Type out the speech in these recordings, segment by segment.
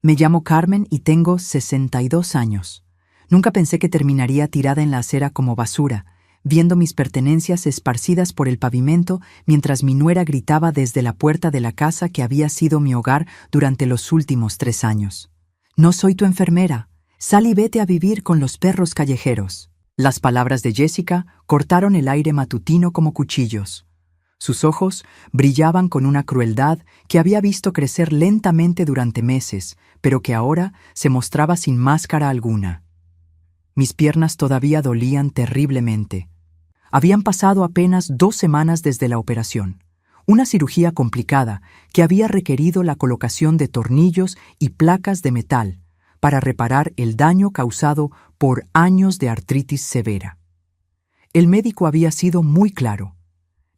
Me llamo Carmen y tengo 62 años. Nunca pensé que terminaría tirada en la acera como basura, viendo mis pertenencias esparcidas por el pavimento mientras mi nuera gritaba desde la puerta de la casa que había sido mi hogar durante los últimos 3 años. «No soy tu enfermera. Sal y vete a vivir con los perros callejeros». Las palabras de Jessica cortaron el aire matutino como cuchillos. Sus ojos brillaban con una crueldad que había visto crecer lentamente durante meses, pero que ahora se mostraba sin máscara alguna. Mis piernas todavía dolían terriblemente. Habían pasado apenas 2 semanas desde la operación, una cirugía complicada que había requerido la colocación de tornillos y placas de metal para reparar el daño causado por años de artritis severa. El médico había sido muy claro.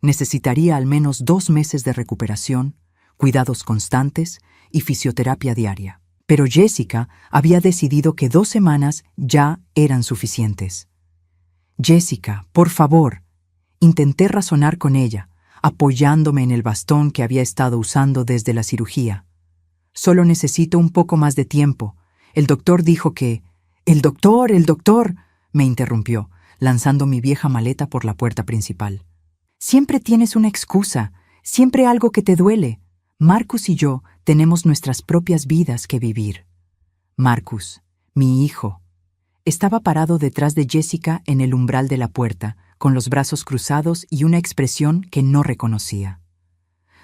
Necesitaría al menos 2 meses de recuperación, cuidados constantes y fisioterapia diaria. Pero Jessica había decidido que 2 semanas ya eran suficientes. «Jessica, por favor», intenté razonar con ella, apoyándome en el bastón que había estado usando desde la cirugía. «Solo necesito un poco más de tiempo. El doctor dijo que...» «¡El doctor!», me interrumpió, lanzando mi vieja maleta por la puerta principal. «Siempre tienes una excusa, siempre algo que te duele. Marcus y yo tenemos nuestras propias vidas que vivir». Marcus, mi hijo, estaba parado detrás de Jessica en el umbral de la puerta, con los brazos cruzados y una expresión que no reconocía.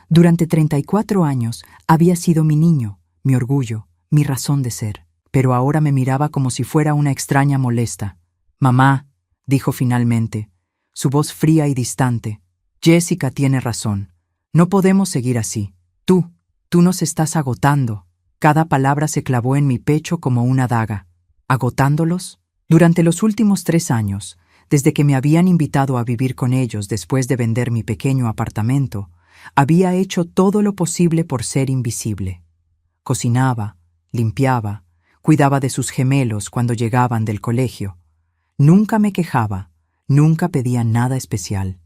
Durante 34 años había sido mi niño, mi orgullo, mi razón de ser, pero ahora me miraba como si fuera una extraña molesta. «Mamá», dijo finalmente, su voz fría y distante, «Jessica tiene razón. No podemos seguir así. Tú nos estás agotando». Cada palabra se clavó en mi pecho como una daga. ¿Agotándolos? Durante los últimos 3 años, desde que me habían invitado a vivir con ellos después de vender mi pequeño apartamento, había hecho todo lo posible por ser invisible. Cocinaba, limpiaba, cuidaba de sus gemelos cuando llegaban del colegio. Nunca me quejaba, nunca pedía nada especial.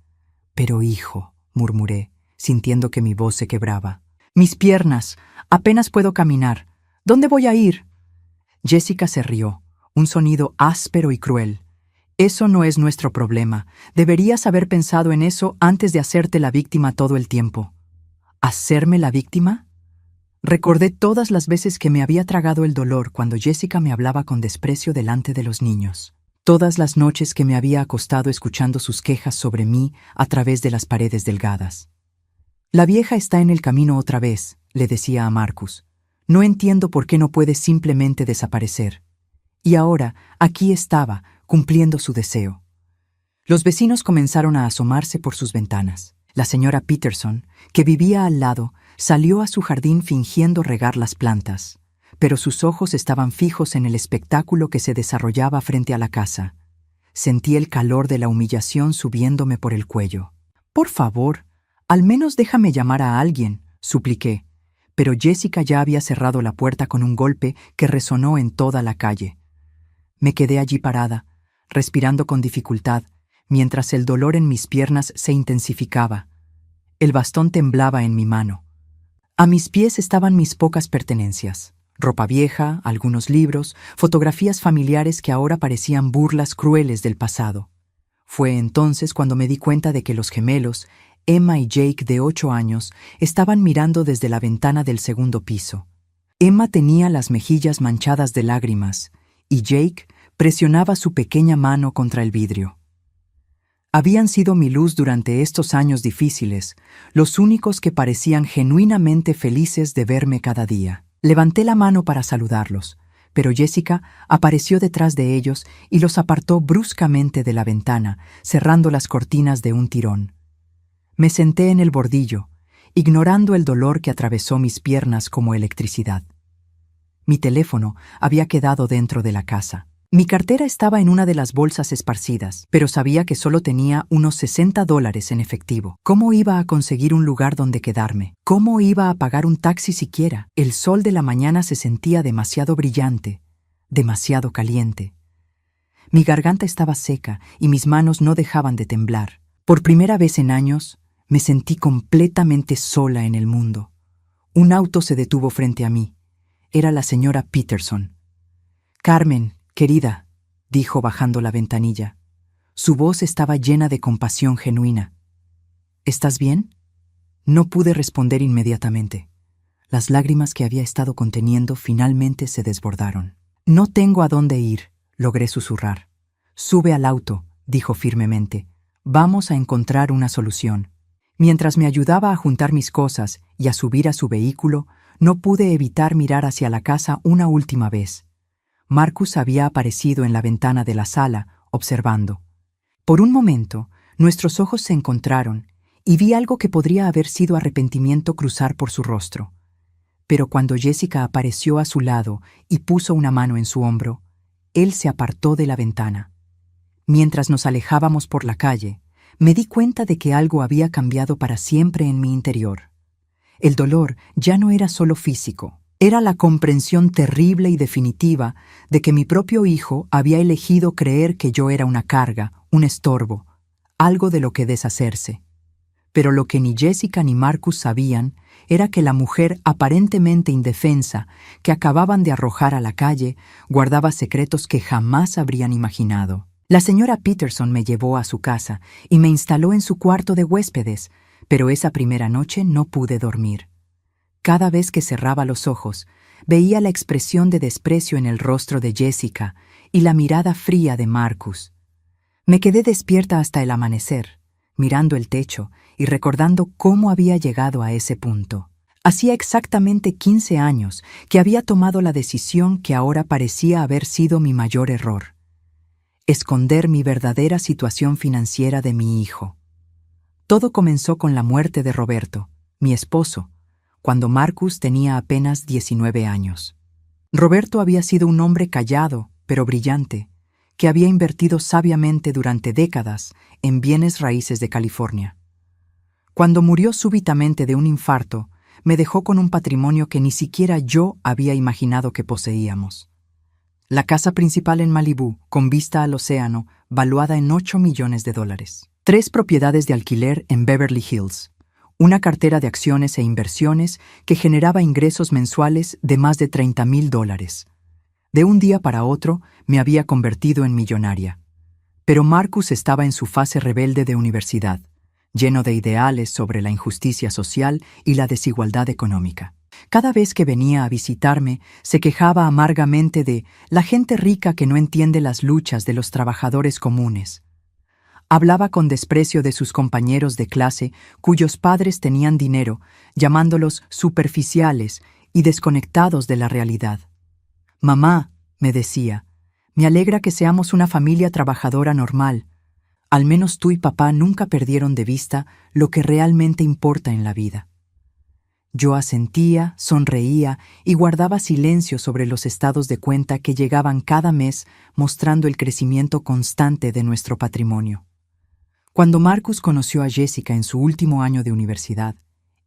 «Pero hijo», murmuré, sintiendo que mi voz se quebraba. «Mis piernas, apenas puedo caminar. ¿Dónde voy a ir?» Jessica se rió, un sonido áspero y cruel. «Eso no es nuestro problema. Deberías haber pensado en eso antes de hacerte la víctima todo el tiempo». ¿Hacerme la víctima? Recordé todas las veces que me había tragado el dolor cuando Jessica me hablaba con desprecio delante de los niños. Todas las noches que me había acostado escuchando sus quejas sobre mí a través de las paredes delgadas. «La vieja está en el camino otra vez», le decía a Marcus. «No entiendo por qué no puede simplemente desaparecer». Y ahora, aquí estaba, cumpliendo su deseo. Los vecinos comenzaron a asomarse por sus ventanas. La señora Peterson, que vivía al lado, salió a su jardín fingiendo regar las plantas, pero sus ojos estaban fijos en el espectáculo que se desarrollaba frente a la casa. Sentí el calor de la humillación subiéndome por el cuello. «Por favor, al menos déjame llamar a alguien», supliqué, pero Jessica ya había cerrado la puerta con un golpe que resonó en toda la calle. Me quedé allí parada, respirando con dificultad, mientras el dolor en mis piernas se intensificaba. El bastón temblaba en mi mano. A mis pies estaban mis pocas pertenencias: ropa vieja, algunos libros, fotografías familiares que ahora parecían burlas crueles del pasado. Fue entonces cuando me di cuenta de que los gemelos, Emma y Jake, de 8 años, estaban mirando desde la ventana del segundo piso. Emma tenía las mejillas manchadas de lágrimas, y Jake presionaba su pequeña mano contra el vidrio. Habían sido mi luz durante estos años difíciles, los únicos que parecían genuinamente felices de verme cada día. Levanté la mano para saludarlos, pero Jessica apareció detrás de ellos y los apartó bruscamente de la ventana, cerrando las cortinas de un tirón. Me senté en el bordillo, ignorando el dolor que atravesó mis piernas como electricidad. Mi teléfono había quedado dentro de la casa. Mi cartera estaba en una de las bolsas esparcidas, pero sabía que solo tenía unos $60 en efectivo. ¿Cómo iba a conseguir un lugar donde quedarme? ¿Cómo iba a pagar un taxi siquiera? El sol de la mañana se sentía demasiado brillante, demasiado caliente. Mi garganta estaba seca y mis manos no dejaban de temblar. Por primera vez en años, me sentí completamente sola en el mundo. Un auto se detuvo frente a mí. Era la señora Peterson. «Carmen, querida», dijo bajando la ventanilla. Su voz estaba llena de compasión genuina. «¿Estás bien?» No pude responder inmediatamente. Las lágrimas que había estado conteniendo finalmente se desbordaron. «No tengo a dónde ir», logré susurrar. «Sube al auto», dijo firmemente. «Vamos a encontrar una solución». Mientras me ayudaba a juntar mis cosas y a subir a su vehículo, no pude evitar mirar hacia la casa una última vez. Marcus había aparecido en la ventana de la sala, observando. Por un momento, nuestros ojos se encontraron y vi algo que podría haber sido arrepentimiento cruzar por su rostro. Pero cuando Jessica apareció a su lado y puso una mano en su hombro, él se apartó de la ventana. Mientras nos alejábamos por la calle, me di cuenta de que algo había cambiado para siempre en mi interior. El dolor ya no era solo físico, era la comprensión terrible y definitiva de que mi propio hijo había elegido creer que yo era una carga, un estorbo, algo de lo que deshacerse. Pero lo que ni Jessica ni Marcus sabían era que la mujer aparentemente indefensa que acababan de arrojar a la calle guardaba secretos que jamás habrían imaginado. La señora Peterson me llevó a su casa y me instaló en su cuarto de huéspedes, pero esa primera noche no pude dormir. Cada vez que cerraba los ojos, veía la expresión de desprecio en el rostro de Jessica y la mirada fría de Marcus. Me quedé despierta hasta el amanecer, mirando el techo y recordando cómo había llegado a ese punto. Hacía exactamente 15 años que había tomado la decisión que ahora parecía haber sido mi mayor error: esconder mi verdadera situación financiera de mi hijo. Todo comenzó con la muerte de Roberto, mi esposo, cuando Marcus tenía apenas 19 años. Roberto había sido un hombre callado, pero brillante, que había invertido sabiamente durante décadas en bienes raíces de California. Cuando murió súbitamente de un infarto, me dejó con un patrimonio que ni siquiera yo había imaginado que poseíamos. La casa principal en Malibú, con vista al océano, valuada en $8 millones. 3 propiedades de alquiler en Beverly Hills. Una cartera de acciones e inversiones que generaba ingresos mensuales de más de $30,000. De un día para otro, me había convertido en millonaria. Pero Marcus estaba en su fase rebelde de universidad, lleno de ideales sobre la injusticia social y la desigualdad económica. Cada vez que venía a visitarme, se quejaba amargamente de la gente rica que no entiende las luchas de los trabajadores comunes. Hablaba con desprecio de sus compañeros de clase cuyos padres tenían dinero, llamándolos superficiales y desconectados de la realidad. «Mamá», me decía, «me alegra que seamos una familia trabajadora normal. Al menos tú y papá nunca perdieron de vista lo que realmente importa en la vida». Yo asentía, sonreía y guardaba silencio sobre los estados de cuenta que llegaban cada mes mostrando el crecimiento constante de nuestro patrimonio. Cuando Marcus conoció a Jessica en su último año de universidad,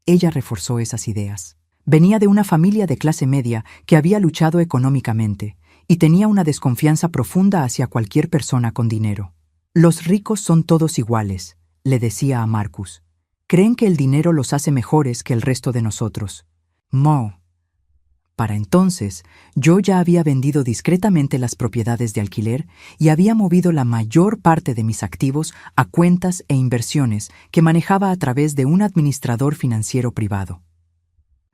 ella reforzó esas ideas. Venía de una familia de clase media que había luchado económicamente y tenía una desconfianza profunda hacia cualquier persona con dinero. «Los ricos son todos iguales», le decía a Marcus. «Creen que el dinero los hace mejores que el resto de nosotros». «Mo». Para entonces, yo ya había vendido discretamente las propiedades de alquiler y había movido la mayor parte de mis activos a cuentas e inversiones que manejaba a través de un administrador financiero privado.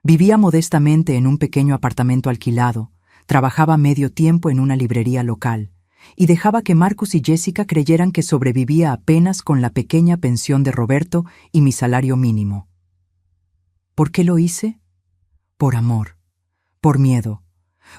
Vivía modestamente en un pequeño apartamento alquilado, trabajaba medio tiempo en una librería local y dejaba que Marcus y Jessica creyeran que sobrevivía apenas con la pequeña pensión de Roberto y mi salario mínimo. ¿Por qué lo hice? Por amor, por miedo,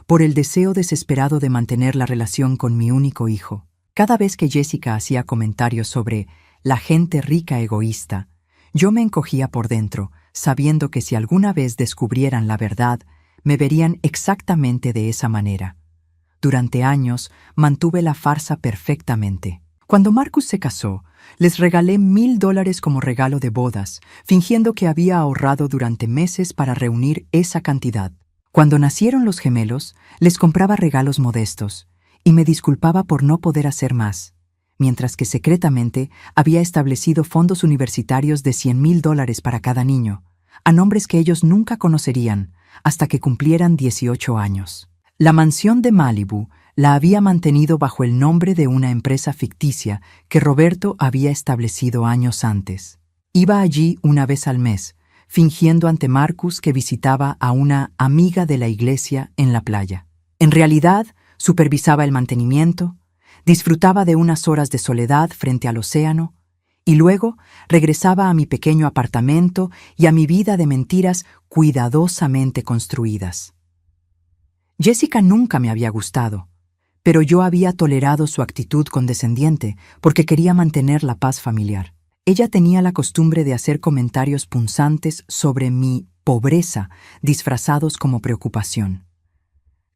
por el deseo desesperado de mantener la relación con mi único hijo. Cada vez que Jessica hacía comentarios sobre la gente rica egoísta, yo me encogía por dentro, sabiendo que si alguna vez descubrieran la verdad, me verían exactamente de esa manera. Durante años mantuve la farsa perfectamente. Cuando Marcus se casó, les regalé $1,000 como regalo de bodas, fingiendo que había ahorrado durante meses para reunir esa cantidad. Cuando nacieron los gemelos, les compraba regalos modestos y me disculpaba por no poder hacer más, mientras que secretamente había establecido fondos universitarios de $100,000 para cada niño, a nombres que ellos nunca conocerían, hasta que cumplieran 18 años. La mansión de Malibu la había mantenido bajo el nombre de una empresa ficticia que Roberto había establecido años antes. Iba allí una vez al mes, fingiendo ante Marcus que visitaba a una amiga de la iglesia en la playa. En realidad, supervisaba el mantenimiento, disfrutaba de unas horas de soledad frente al océano, y luego regresaba a mi pequeño apartamento y a mi vida de mentiras cuidadosamente construidas. Jessica nunca me había gustado, pero yo había tolerado su actitud condescendiente porque quería mantener la paz familiar. Ella tenía la costumbre de hacer comentarios punzantes sobre mi pobreza, disfrazados como preocupación.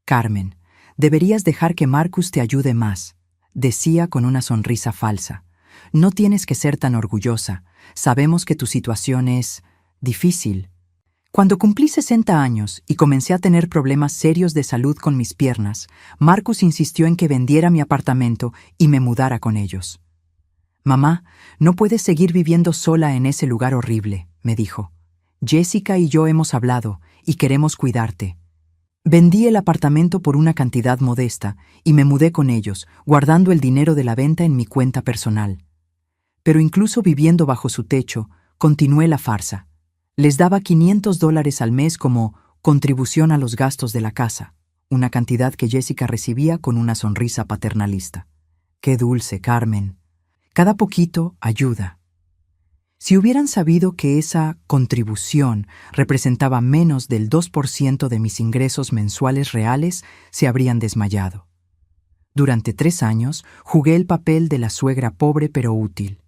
«Carmen, deberías dejar que Marcus te ayude más», decía con una sonrisa falsa. «No tienes que ser tan orgullosa. Sabemos que tu situación es difícil». Cuando cumplí 60 años y comencé a tener problemas serios de salud con mis piernas, Marcus insistió en que vendiera mi apartamento y me mudara con ellos. «Mamá, no puedes seguir viviendo sola en ese lugar horrible», me dijo. «Jessica y yo hemos hablado y queremos cuidarte». Vendí el apartamento por una cantidad modesta y me mudé con ellos, guardando el dinero de la venta en mi cuenta personal. Pero incluso viviendo bajo su techo, continué la farsa. Les daba $500 al mes como contribución a los gastos de la casa, una cantidad que Jessica recibía con una sonrisa paternalista. «Qué dulce, Carmen. Cada poquito ayuda». Si hubieran sabido que esa contribución representaba menos del 2% de mis ingresos mensuales reales, se habrían desmayado. Durante 3 años jugué el papel de la suegra pobre pero útil.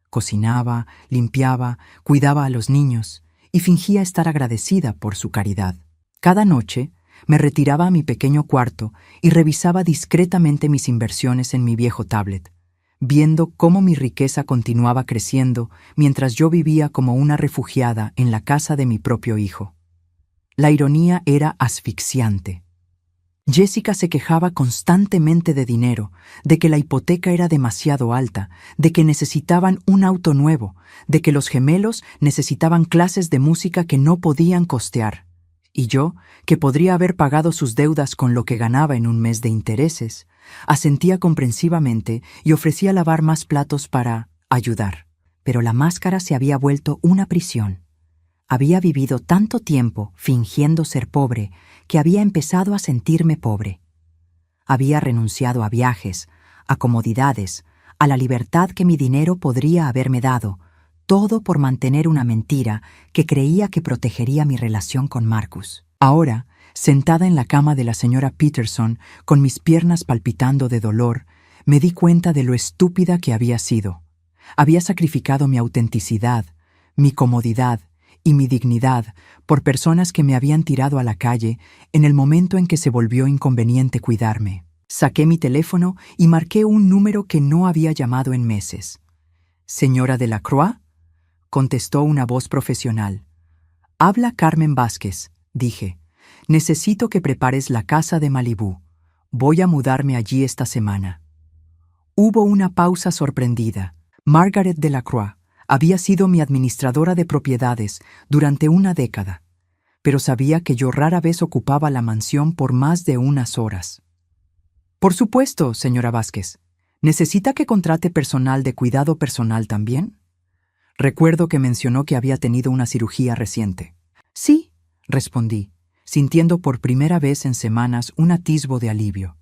Cocinaba, limpiaba, cuidaba a los niños y fingía estar agradecida por su caridad. Cada noche me retiraba a mi pequeño cuarto y revisaba discretamente mis inversiones en mi viejo tablet, viendo cómo mi riqueza continuaba creciendo mientras yo vivía como una refugiada en la casa de mi propio hijo. La ironía era asfixiante. Jessica se quejaba constantemente de dinero, de que la hipoteca era demasiado alta, de que necesitaban un auto nuevo, de que los gemelos necesitaban clases de música que no podían costear. Y yo, que podría haber pagado sus deudas con lo que ganaba en un mes de intereses, asentía comprensivamente y ofrecía lavar más platos para ayudar. Pero la máscara se había vuelto una prisión. Había vivido tanto tiempo fingiendo ser pobre que había empezado a sentirme pobre. Había renunciado a viajes, a comodidades, a la libertad que mi dinero podría haberme dado, todo por mantener una mentira que creía que protegería mi relación con Marcus. Ahora, sentada en la cama de la señora Peterson, con mis piernas palpitando de dolor, me di cuenta de lo estúpida que había sido. Había sacrificado mi autenticidad, mi comodidad y mi dignidad por personas que me habían tirado a la calle en el momento en que se volvió inconveniente cuidarme. Saqué mi teléfono y marqué un número que no había llamado en meses. «¿Señora Delacroix?», contestó una voz profesional. «Habla Carmen Vázquez», dije. «Necesito que prepares la casa de Malibú. Voy a mudarme allí esta semana». Hubo una pausa sorprendida. Margaret Delacroix había sido mi administradora de propiedades durante una década, pero sabía que yo rara vez ocupaba la mansión por más de unas horas. «Por supuesto, señora Vázquez. ¿Necesita que contrate personal de cuidado personal también?». Recuerdo que mencionó que había tenido una cirugía reciente. «Sí», respondí, sintiendo por primera vez en semanas un atisbo de alivio.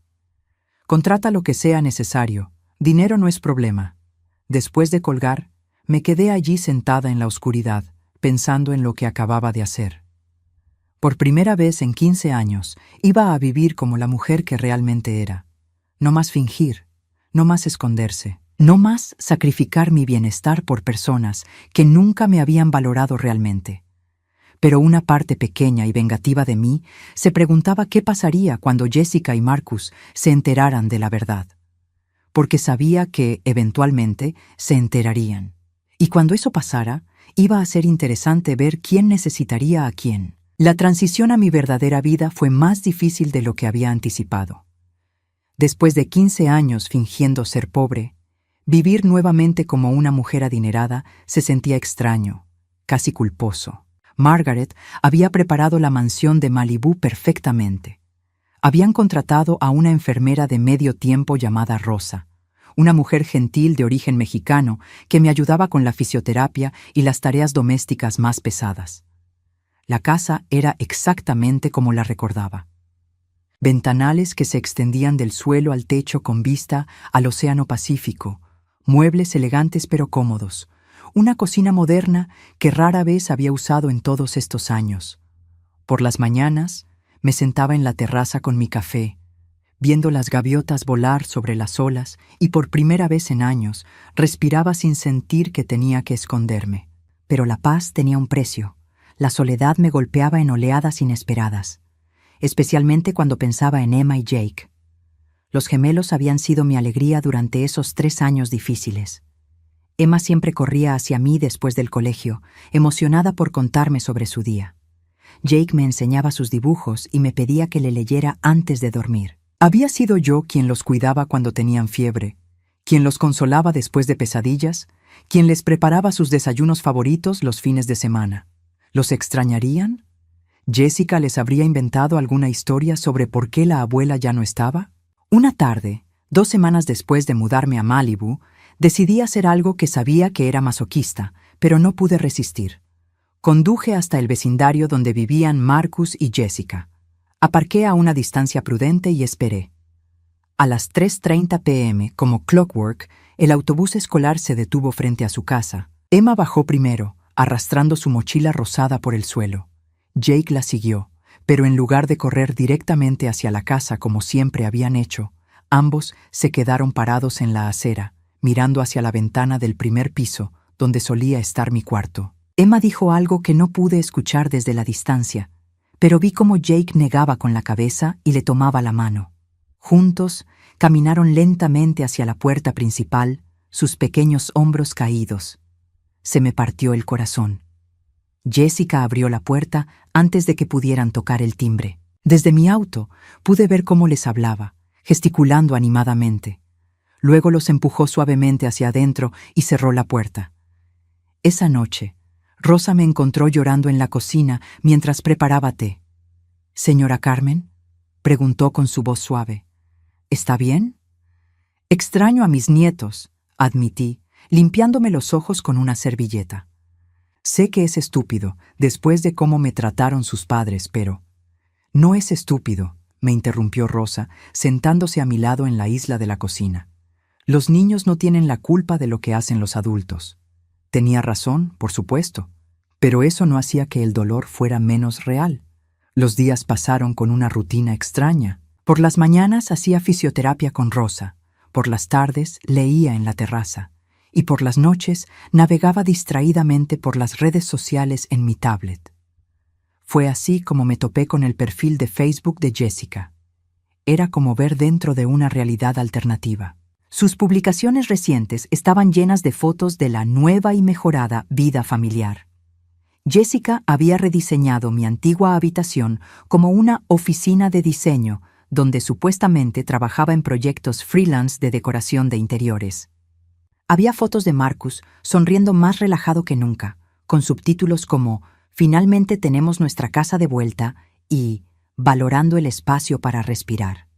«Contrata lo que sea necesario. Dinero no es problema». Después de colgar, me quedé allí sentada en la oscuridad, pensando en lo que acababa de hacer. Por primera vez en 15 años, iba a vivir como la mujer que realmente era. No más fingir, no más esconderse, no más sacrificar mi bienestar por personas que nunca me habían valorado realmente. Pero una parte pequeña y vengativa de mí se preguntaba qué pasaría cuando Jessica y Marcus se enteraran de la verdad. Porque sabía que, eventualmente, se enterarían. Y cuando eso pasara, iba a ser interesante ver quién necesitaría a quién. La transición a mi verdadera vida fue más difícil de lo que había anticipado. Después de 15 años fingiendo ser pobre, vivir nuevamente como una mujer adinerada se sentía extraño, casi culposo. Margaret había preparado la mansión de Malibú perfectamente. Habían contratado a una enfermera de medio tiempo llamada Rosa, una mujer gentil de origen mexicano que me ayudaba con la fisioterapia y las tareas domésticas más pesadas. La casa era exactamente como la recordaba. Ventanales que se extendían del suelo al techo con vista al Océano Pacífico, muebles elegantes pero cómodos, una cocina moderna que rara vez había usado en todos estos años. Por las mañanas me sentaba en la terraza con mi café, viendo las gaviotas volar sobre las olas y por primera vez en años respiraba sin sentir que tenía que esconderme. Pero la paz tenía un precio. La soledad me golpeaba en oleadas inesperadas, especialmente cuando pensaba en Emma y Jake. Los gemelos habían sido mi alegría durante esos 3 años difíciles. Emma siempre corría hacia mí después del colegio, emocionada por contarme sobre su día. Jake me enseñaba sus dibujos y me pedía que le leyera antes de dormir. Había sido yo quien los cuidaba cuando tenían fiebre, quien los consolaba después de pesadillas, quien les preparaba sus desayunos favoritos los fines de semana. ¿Los extrañarían? ¿Jessica les habría inventado alguna historia sobre por qué la abuela ya no estaba? Una tarde, 2 semanas después de mudarme a Malibú, decidí hacer algo que sabía que era masoquista, pero no pude resistir. Conduje hasta el vecindario donde vivían Marcus y Jessica. Aparqué a una distancia prudente y esperé. A las 3:30 p.m., como clockwork, el autobús escolar se detuvo frente a su casa. Emma bajó primero, arrastrando su mochila rosada por el suelo. Jake la siguió, pero en lugar de correr directamente hacia la casa como siempre habían hecho, ambos se quedaron parados en la acera, mirando hacia la ventana del primer piso, donde solía estar mi cuarto. Emma dijo algo que no pude escuchar desde la distancia, pero vi cómo Jake negaba con la cabeza y le tomaba la mano. Juntos, caminaron lentamente hacia la puerta principal, sus pequeños hombros caídos. Se me partió el corazón. Jessica abrió la puerta antes de que pudieran tocar el timbre. Desde mi auto pude ver cómo les hablaba, gesticulando animadamente. Luego los empujó suavemente hacia adentro y cerró la puerta. Esa noche, Rosa me encontró llorando en la cocina mientras preparaba té. «¿Señora Carmen?», preguntó con su voz suave. «¿Está bien?». «Extraño a mis nietos», admití, limpiándome los ojos con una servilleta. Sé que es estúpido, después de cómo me trataron sus padres, pero... «No es estúpido», me interrumpió Rosa, sentándose a mi lado en la isla de la cocina. «Los niños no tienen la culpa de lo que hacen los adultos». Tenía razón, por supuesto, pero eso no hacía que el dolor fuera menos real. Los días pasaron con una rutina extraña. Por las mañanas hacía fisioterapia con Rosa, por las tardes leía en la terraza, y por las noches navegaba distraídamente por las redes sociales en mi tablet. Fue así como me topé con el perfil de Facebook de Jessica. Era como ver dentro de una realidad alternativa. Sus publicaciones recientes estaban llenas de fotos de la nueva y mejorada vida familiar. Jessica había rediseñado mi antigua habitación como una oficina de diseño donde supuestamente trabajaba en proyectos freelance de decoración de interiores. Había fotos de Marcus sonriendo más relajado que nunca, con subtítulos como «Finalmente tenemos nuestra casa de vuelta» y «Valorando el espacio para respirar».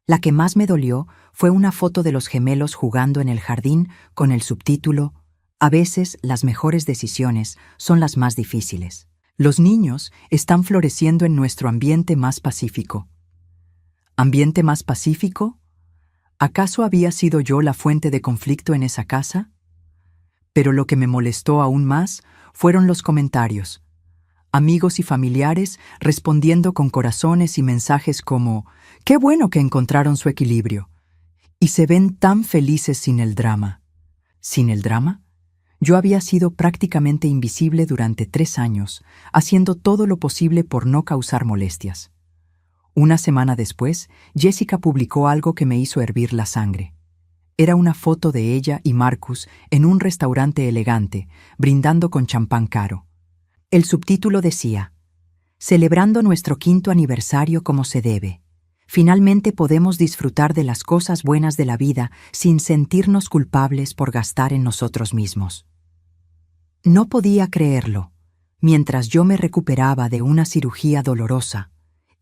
La que más me dolió fue una foto de los gemelos jugando en el jardín con el subtítulo «A veces las mejores decisiones son las más difíciles». Los niños están floreciendo en nuestro ambiente más pacífico. ¿Ambiente más pacífico? ¿Acaso había sido yo la fuente de conflicto en esa casa? Pero lo que me molestó aún más fueron los comentarios. Amigos y familiares respondiendo con corazones y mensajes como «Qué bueno que encontraron su equilibrio». Y se ven tan felices sin el drama. ¿Sin el drama? Yo había sido prácticamente invisible durante 3 años, haciendo todo lo posible por no causar molestias. Una semana después, Jessica publicó algo que me hizo hervir la sangre. Era una foto de ella y Marcus en un restaurante elegante, brindando con champán caro. El subtítulo decía, «Celebrando nuestro 5º aniversario como se debe. Finalmente podemos disfrutar de las cosas buenas de la vida sin sentirnos culpables por gastar en nosotros mismos». No podía creerlo. Mientras yo me recuperaba de una cirugía dolorosa,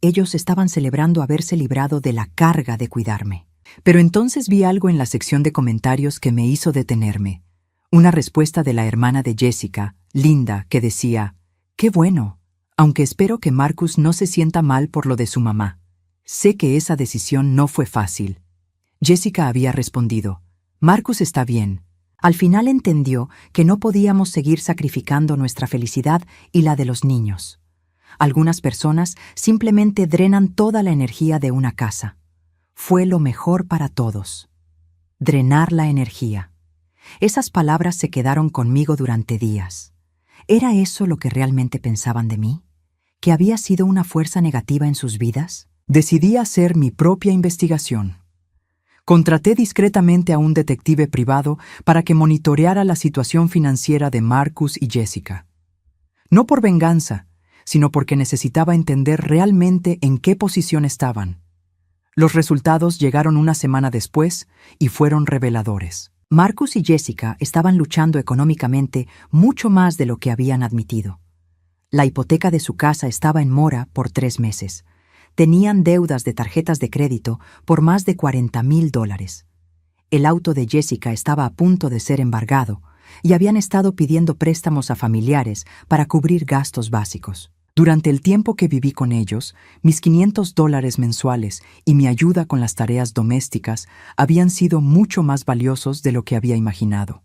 ellos estaban celebrando haberse librado de la carga de cuidarme. Pero entonces vi algo en la sección de comentarios que me hizo detenerme. Una respuesta de la hermana de Jessica, Linda, que decía: «Qué bueno, aunque espero que Marcus no se sienta mal por lo de su mamá. Sé que esa decisión no fue fácil». Jessica había respondido: «Marcus está bien». Al final entendió que no podíamos seguir sacrificando nuestra felicidad y la de los niños. Algunas personas simplemente drenan toda la energía de una casa. Fue lo mejor para todos. Drenar la energía. Esas palabras se quedaron conmigo durante días. ¿Era eso lo que realmente pensaban de mí? ¿Que había sido una fuerza negativa en sus vidas? Decidí hacer mi propia investigación. Contraté discretamente a un detective privado para que monitoreara la situación financiera de Marcus y Jessica. No por venganza, sino porque necesitaba entender realmente en qué posición estaban. Los resultados llegaron una semana después y fueron reveladores. Marcus y Jessica estaban luchando económicamente mucho más de lo que habían admitido. La hipoteca de su casa estaba en mora por 3 meses. Tenían deudas de tarjetas de crédito por más de $40,000. El auto de Jessica estaba a punto de ser embargado y habían estado pidiendo préstamos a familiares para cubrir gastos básicos. Durante el tiempo que viví con ellos, mis $500 mensuales y mi ayuda con las tareas domésticas habían sido mucho más valiosos de lo que había imaginado.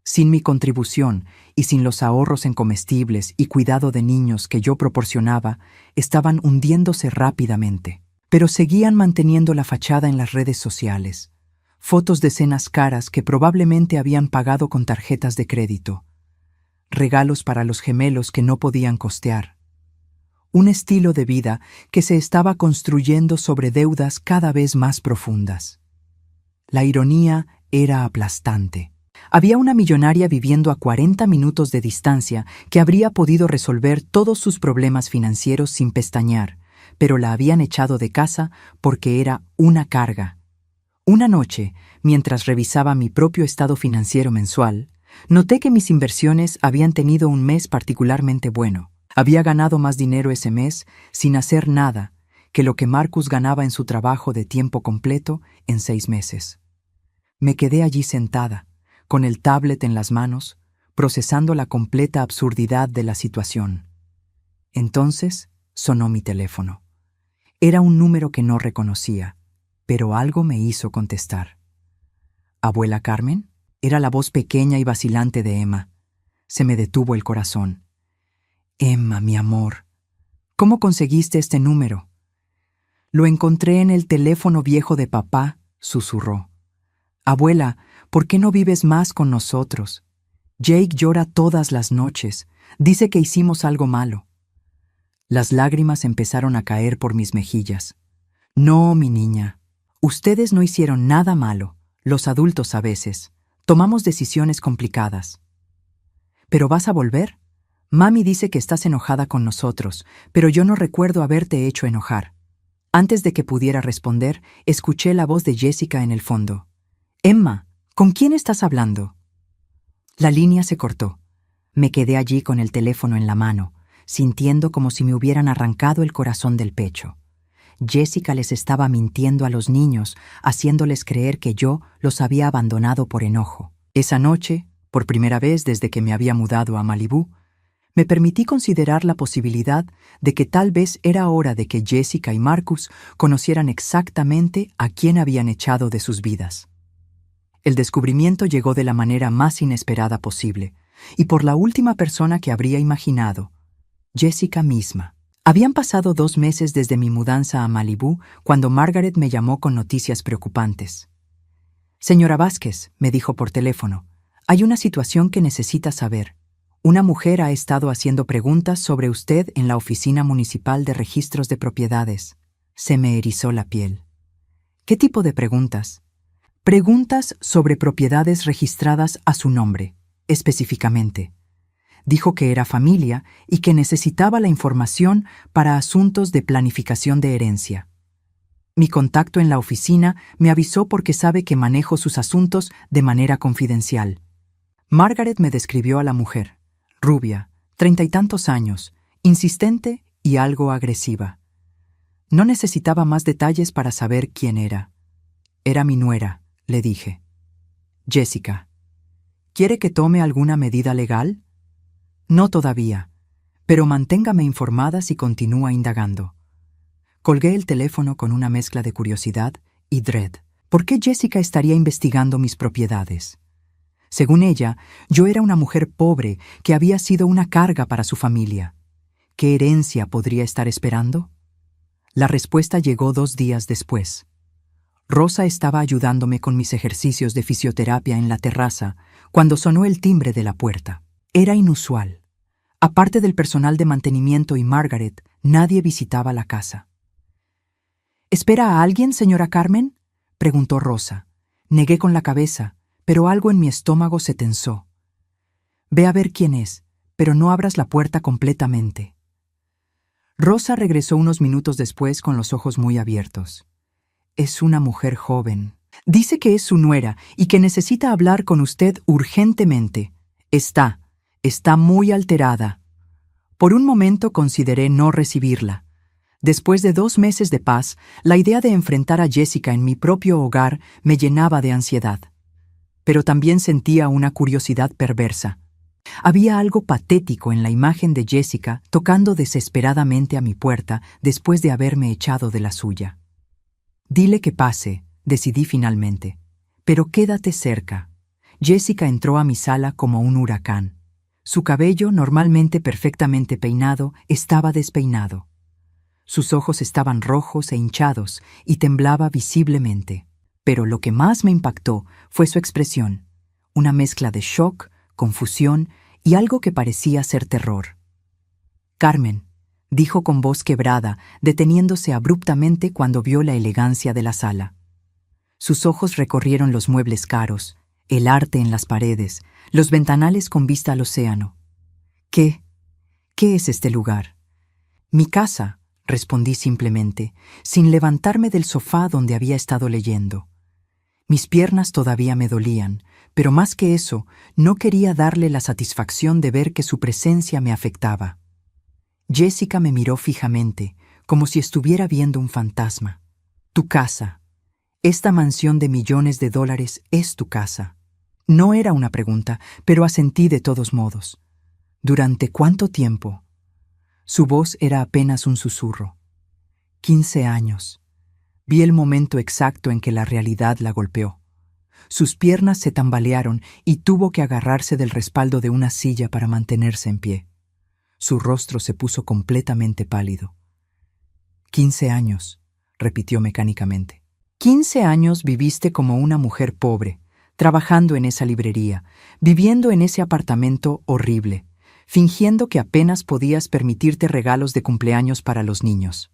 Sin mi contribución y sin los ahorros en comestibles y cuidado de niños que yo proporcionaba, estaban hundiéndose rápidamente. Pero seguían manteniendo la fachada en las redes sociales. Fotos de cenas caras que probablemente habían pagado con tarjetas de crédito. Regalos para los gemelos que no podían costear. Un estilo de vida que se estaba construyendo sobre deudas cada vez más profundas. La ironía era aplastante. Había una millonaria viviendo a 40 minutos de distancia que habría podido resolver todos sus problemas financieros sin pestañear, pero la habían echado de casa porque era una carga. Una noche, mientras revisaba mi propio estado financiero mensual, noté que mis inversiones habían tenido un mes particularmente bueno. Había ganado más dinero ese mes sin hacer nada que lo que Marcus ganaba en su trabajo de tiempo completo en 6 meses. Me quedé allí sentada, con el tablet en las manos, procesando la completa absurdidad de la situación. Entonces sonó mi teléfono. Era un número que no reconocía, pero algo me hizo contestar. «¿Abuela Carmen?» Era la voz pequeña y vacilante de Emma. Se me detuvo el corazón. «Emma, mi amor, ¿cómo conseguiste este número?» «Lo encontré en el teléfono viejo de papá», susurró. «Abuela, ¿por qué no vives más con nosotros? Jake llora todas las noches. Dice que hicimos algo malo». Las lágrimas empezaron a caer por mis mejillas. «No, mi niña. Ustedes no hicieron nada malo. Los adultos a veces. Tomamos decisiones complicadas». «¿Pero vas a volver? Mami dice que estás enojada con nosotros, pero yo no recuerdo haberte hecho enojar». Antes de que pudiera responder, escuché la voz de Jessica en el fondo. «Emma, ¿con quién estás hablando?» La línea se cortó. Me quedé allí con el teléfono en la mano, sintiendo como si me hubieran arrancado el corazón del pecho. Jessica les estaba mintiendo a los niños, haciéndoles creer que yo los había abandonado por enojo. Esa noche, por primera vez desde que me había mudado a Malibú, me permití considerar la posibilidad de que tal vez era hora de que Jessica y Marcus conocieran exactamente a quién habían echado de sus vidas. El descubrimiento llegó de la manera más inesperada posible, y por la última persona que habría imaginado, Jessica misma. Habían pasado 2 meses desde mi mudanza a Malibú cuando Margaret me llamó con noticias preocupantes. «Señora Vázquez», me dijo por teléfono, «hay una situación que necesita saber. Una mujer ha estado haciendo preguntas sobre usted en la Oficina Municipal de Registros de Propiedades». Se me erizó la piel. «¿Qué tipo de preguntas?» «Preguntas sobre propiedades registradas a su nombre, específicamente». Dijo que era familia y que necesitaba la información para asuntos de planificación de herencia. Mi contacto en la oficina me avisó porque sabe que manejo sus asuntos de manera confidencial. Margaret me describió a la mujer, rubia, 30 y tantos años, insistente y algo agresiva. No necesitaba más detalles para saber quién era. Era mi nuera, le dije. Jessica. ¿Quiere que tome alguna medida legal? No todavía, pero manténgame informada si continúa indagando. Colgué el teléfono con una mezcla de curiosidad y dread. ¿Por qué Jessica estaría investigando mis propiedades? Según ella, yo era una mujer pobre que había sido una carga para su familia. ¿Qué herencia podría estar esperando? La respuesta llegó 2 días después. Rosa estaba ayudándome con mis ejercicios de fisioterapia en la terraza cuando sonó el timbre de la puerta. Era inusual. Aparte del personal de mantenimiento y Margaret, nadie visitaba la casa. ¿Espera a alguien, señora Carmen?, preguntó Rosa. Negué con la cabeza, pero algo en mi estómago se tensó. Ve a ver quién es, pero no abras la puerta completamente. Rosa regresó unos minutos después con los ojos muy abiertos. Es una mujer joven. Dice que es su nuera y que necesita hablar con usted urgentemente. Está muy alterada. Por un momento consideré no recibirla. Después de 2 meses de paz, la idea de enfrentar a Jessica en mi propio hogar me llenaba de ansiedad. Pero también sentía una curiosidad perversa. Había algo patético en la imagen de Jessica tocando desesperadamente a mi puerta después de haberme echado de la suya. Dile que pase, decidí finalmente. Pero quédate cerca. Jessica entró a mi sala como un huracán. Su cabello, normalmente perfectamente peinado, estaba despeinado. Sus ojos estaban rojos e hinchados y temblaba visiblemente. Pero lo que más me impactó fue su expresión, una mezcla de shock, confusión y algo que parecía ser terror. Carmen, dijo con voz quebrada, deteniéndose abruptamente cuando vio la elegancia de la sala. Sus ojos recorrieron los muebles caros, el arte en las paredes, los ventanales con vista al océano. ¿Qué es este lugar? Mi casa, respondí simplemente, sin levantarme del sofá donde había estado leyendo. Mis piernas todavía me dolían, pero más que eso, no quería darle la satisfacción de ver que su presencia me afectaba. Jessica me miró fijamente, como si estuviera viendo un fantasma. Tu casa. Esta mansión de millones de dólares es tu casa. No era una pregunta, pero asentí de todos modos. ¿Durante cuánto tiempo? Su voz era apenas un susurro. 15 años. Vi el momento exacto en que la realidad la golpeó. Sus piernas se tambalearon y tuvo que agarrarse del respaldo de una silla para mantenerse en pie. Su rostro se puso completamente pálido. 15 años, repitió mecánicamente. 15 años viviste como una mujer pobre, trabajando en esa librería, viviendo en ese apartamento horrible, fingiendo que apenas podías permitirte regalos de cumpleaños para los niños.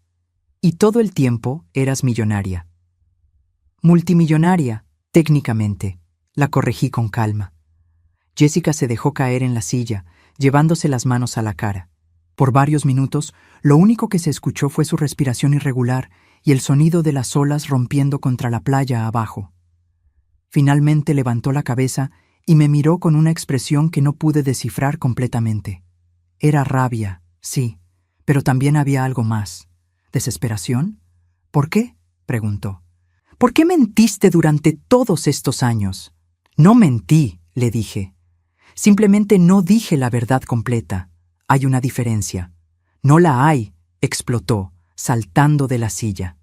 Y todo el tiempo eras millonaria. Multimillonaria, técnicamente, la corregí con calma. Jessica se dejó caer en la silla, llevándose las manos a la cara. Por varios minutos, lo único que se escuchó fue su respiración irregular y el sonido de las olas rompiendo contra la playa abajo. Finalmente levantó la cabeza y me miró con una expresión que no pude descifrar completamente. Era rabia, sí, pero también había algo más. ¿Desesperación? ¿Por qué?, preguntó. ¿Por qué mentiste durante todos estos años? No mentí, le dije. Simplemente no dije la verdad completa. Hay una diferencia. No la hay, explotó, saltando de la silla.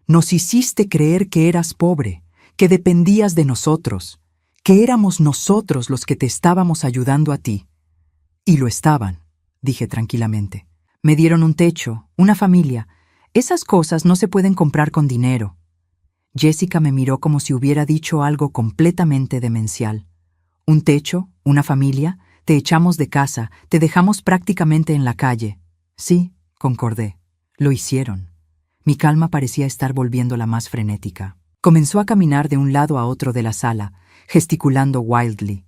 Nos hiciste creer que eras pobre, que dependías de nosotros, que éramos nosotros los que te estábamos ayudando a ti. Y lo estaban, dije tranquilamente. Me dieron un techo, una familia. Esas cosas no se pueden comprar con dinero. Jessica me miró como si hubiera dicho algo completamente demencial. Un techo, una familia, te echamos de casa, te dejamos prácticamente en la calle. Sí, concordé. Lo hicieron. Mi calma parecía estar volviéndola más frenética. Comenzó a caminar de un lado a otro de la sala, gesticulando wildly.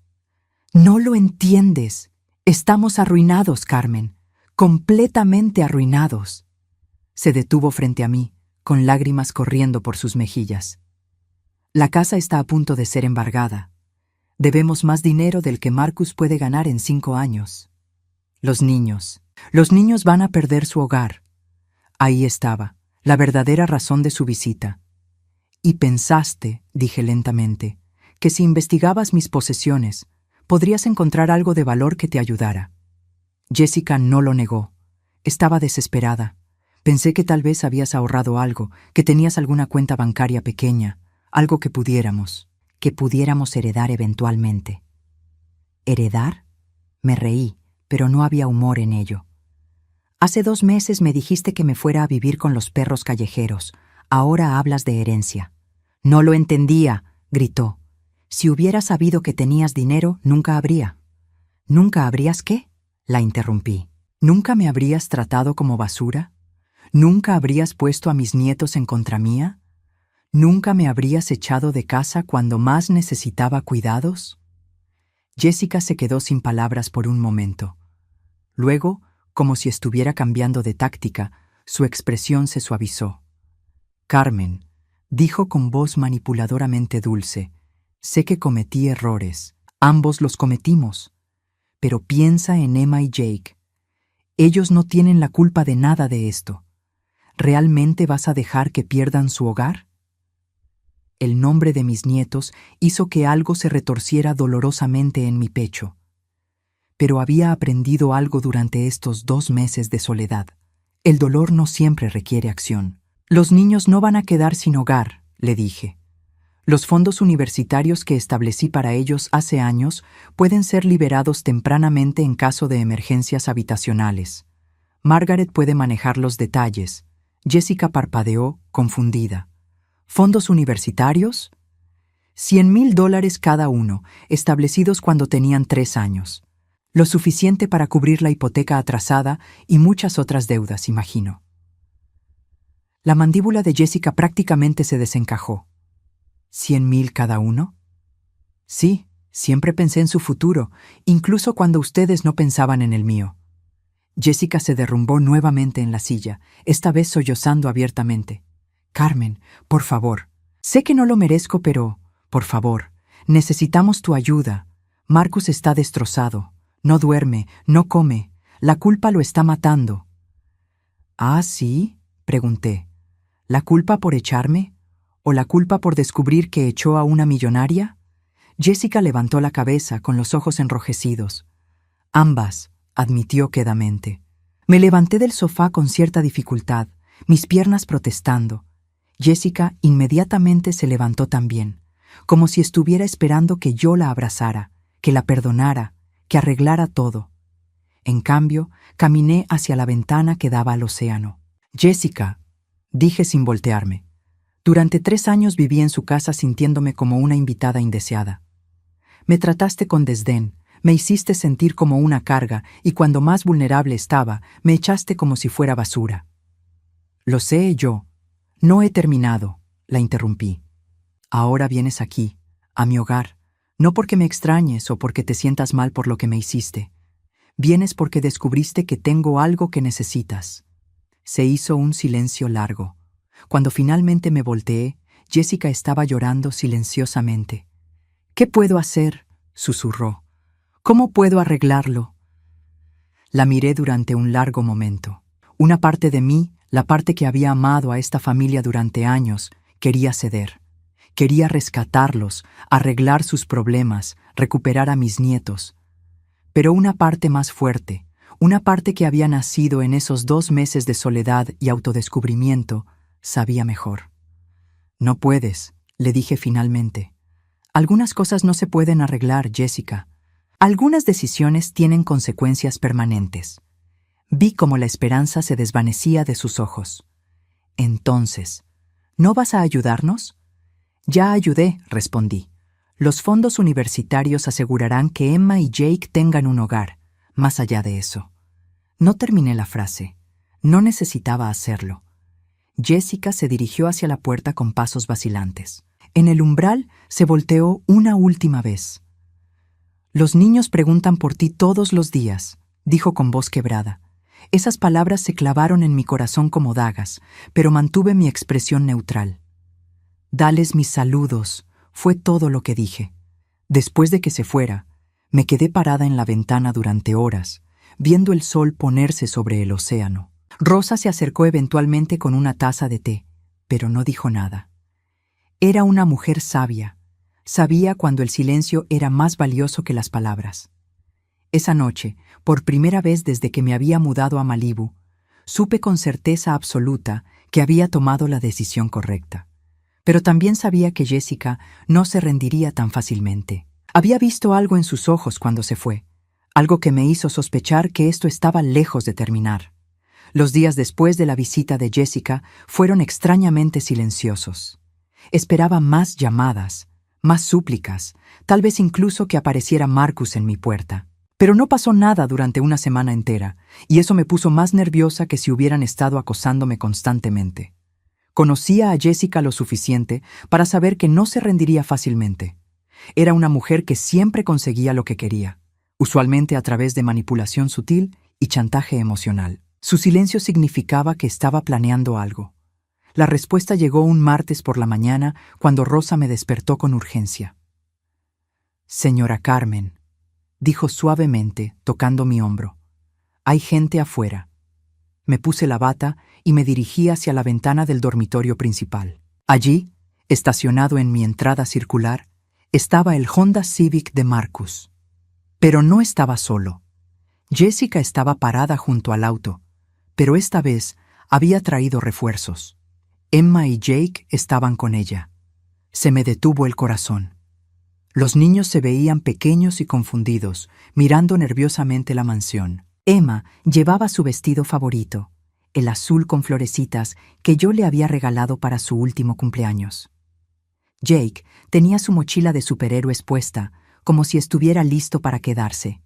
No lo entiendes. Estamos arruinados, Carmen. Completamente arruinados. Se detuvo frente a mí, con lágrimas corriendo por sus mejillas. La casa está a punto de ser embargada. Debemos más dinero del que Marcus puede ganar en 5 años. Los niños. Los niños van a perder su hogar. Ahí estaba, la verdadera razón de su visita. Y pensaste, dije lentamente, que si investigabas mis posesiones, podrías encontrar algo de valor que te ayudara. Jessica no lo negó. Estaba desesperada. Pensé que tal vez habías ahorrado algo, que tenías alguna cuenta bancaria pequeña, algo que pudiéramos heredar eventualmente. ¿Heredar? Me reí, pero no había humor en ello. Hace 2 meses me dijiste que me fuera a vivir con los perros callejeros. Ahora hablas de herencia. No lo entendía, gritó. Si hubiera sabido que tenías dinero, nunca habría. ¿Nunca habrías qué? La interrumpí. ¿Nunca me habrías tratado como basura? ¿Nunca habrías puesto a mis nietos en contra mía? ¿Nunca me habrías echado de casa cuando más necesitaba cuidados? Jessica se quedó sin palabras por un momento. Luego, como si estuviera cambiando de táctica, su expresión se suavizó. Carmen, dijo con voz manipuladoramente dulce, sé que cometí errores. Ambos los cometimos. Pero piensa en Emma y Jake. Ellos no tienen la culpa de nada de esto. ¿Realmente vas a dejar que pierdan su hogar? El nombre de mis nietos hizo que algo se retorciera dolorosamente en mi pecho. Pero había aprendido algo durante estos 2 meses de soledad. El dolor no siempre requiere acción. Los niños no van a quedar sin hogar, le dije. Los fondos universitarios que establecí para ellos hace años pueden ser liberados tempranamente en caso de emergencias habitacionales. Margaret puede manejar los detalles. Jessica parpadeó, confundida. ¿Fondos universitarios? $100,000 cada uno, establecidos cuando tenían 3 años. Lo suficiente para cubrir la hipoteca atrasada y muchas otras deudas, imagino. La mandíbula de Jessica prácticamente se desencajó. ¿100,000 cada uno? Sí, siempre pensé en su futuro, incluso cuando ustedes no pensaban en el mío. Jessica se derrumbó nuevamente en la silla, esta vez sollozando abiertamente. Carmen, por favor. Sé que no lo merezco, pero, por favor, necesitamos tu ayuda. Marcus está destrozado. No duerme, no come. La culpa lo está matando. ¿Ah, sí? Pregunté. ¿La culpa por echarme? ¿O la culpa por descubrir que echó a una millonaria? Jessica levantó la cabeza con los ojos enrojecidos. Ambas, admitió quedamente. Me levanté del sofá con cierta dificultad, mis piernas protestando. Jessica inmediatamente se levantó también, como si estuviera esperando que yo la abrazara, que la perdonara, que arreglara todo. En cambio, caminé hacia la ventana que daba al océano. Jessica, dije sin voltearme. Durante 3 años viví en su casa sintiéndome como una invitada indeseada. Me trataste con desdén, me hiciste sentir como una carga y cuando más vulnerable estaba, me echaste como si fuera basura. Lo sé yo. No he terminado, la interrumpí. Ahora vienes aquí, a mi hogar, no porque me extrañes o porque te sientas mal por lo que me hiciste. Vienes porque descubriste que tengo algo que necesitas. Se hizo un silencio largo. Cuando finalmente me volteé, Jessica estaba llorando silenciosamente. ¿Qué puedo hacer?, susurró. ¿Cómo puedo arreglarlo? La miré durante un largo momento. Una parte de mí, la parte que había amado a esta familia durante años, quería ceder. Quería rescatarlos, arreglar sus problemas, recuperar a mis nietos. Pero una parte más fuerte, una parte que había nacido en esos 2 meses de soledad y autodescubrimiento, sabía mejor. No puedes, le dije finalmente. Algunas cosas no se pueden arreglar, Jessica. Algunas decisiones tienen consecuencias permanentes. Vi cómo la esperanza se desvanecía de sus ojos. Entonces, ¿no vas a ayudarnos? Ya ayudé, respondí. Los fondos universitarios asegurarán que Emma y Jake tengan un hogar. Más allá de eso. No terminé la frase. No necesitaba hacerlo. Jessica se dirigió hacia la puerta con pasos vacilantes. En el umbral se volteó una última vez. Los niños preguntan por ti todos los días, dijo con voz quebrada. Esas palabras se clavaron en mi corazón como dagas, pero mantuve mi expresión neutral. Dales mis saludos, fue todo lo que dije. Después de que se fuera, me quedé parada en la ventana durante horas, viendo el sol ponerse sobre el océano. Rosa se acercó eventualmente con una taza de té, pero no dijo nada. Era una mujer sabia. Sabía cuando el silencio era más valioso que las palabras. Esa noche, por primera vez desde que me había mudado a Malibú, supe con certeza absoluta que había tomado la decisión correcta. Pero también sabía que Jessica no se rendiría tan fácilmente. Había visto algo en sus ojos cuando se fue, algo que me hizo sospechar que esto estaba lejos de terminar. Los días después de la visita de Jessica fueron extrañamente silenciosos. Esperaba más llamadas, más súplicas, tal vez incluso que apareciera Marcus en mi puerta. Pero no pasó nada durante una semana entera, y eso me puso más nerviosa que si hubieran estado acosándome constantemente. Conocía a Jessica lo suficiente para saber que no se rendiría fácilmente. Era una mujer que siempre conseguía lo que quería, usualmente a través de manipulación sutil y chantaje emocional. Su silencio significaba que estaba planeando algo. La respuesta llegó un martes por la mañana cuando Rosa me despertó con urgencia. «Señora Carmen», dijo suavemente, tocando mi hombro. «Hay gente afuera». Me puse la bata y me dirigí hacia la ventana del dormitorio principal. Allí, estacionado en mi entrada circular, estaba el Honda Civic de Marcus. Pero no estaba solo. Jessica estaba parada junto al auto, pero esta vez había traído refuerzos. Emma y Jake estaban con ella. Se me detuvo el corazón. Los niños se veían pequeños y confundidos, mirando nerviosamente la mansión. Emma llevaba su vestido favorito, el azul con florecitas que yo le había regalado para su último cumpleaños. Jake tenía su mochila de superhéroes puesta, como si estuviera listo para quedarse.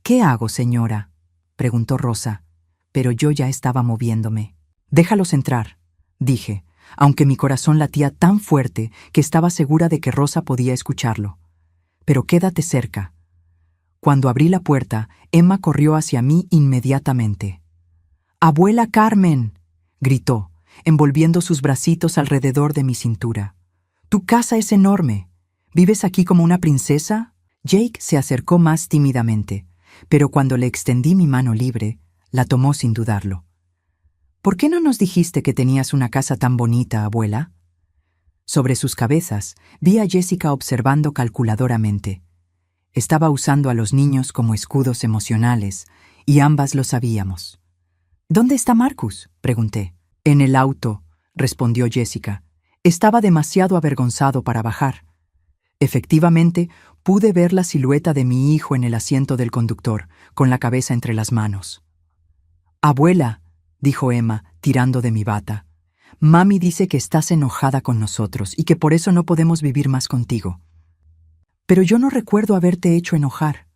«¿Qué hago, señora?», preguntó Rosa, pero yo ya estaba moviéndome. «Déjalos entrar», dije, aunque mi corazón latía tan fuerte que estaba segura de que Rosa podía escucharlo. «Pero quédate cerca». Cuando abrí la puerta, Emma corrió hacia mí inmediatamente. «¡Abuela Carmen!», gritó, envolviendo sus bracitos alrededor de mi cintura. «Tu casa es enorme. ¿Vives aquí como una princesa?». Jake se acercó más tímidamente, pero cuando le extendí mi mano libre, la tomó sin dudarlo. «¿Por qué no nos dijiste que tenías una casa tan bonita, abuela?». Sobre sus cabezas, vi a Jessica observando calculadoramente. Estaba usando a los niños como escudos emocionales, y ambas lo sabíamos. «¿Dónde está Marcus?», pregunté. «En el auto», respondió Jessica. Estaba demasiado avergonzado para bajar. Efectivamente, pude ver la silueta de mi hijo en el asiento del conductor, con la cabeza entre las manos. «Abuela», dijo Emma, tirando de mi bata, «Mami dice que estás enojada con nosotros y que por eso no podemos vivir más contigo». «Pero yo no recuerdo haberte hecho enojar.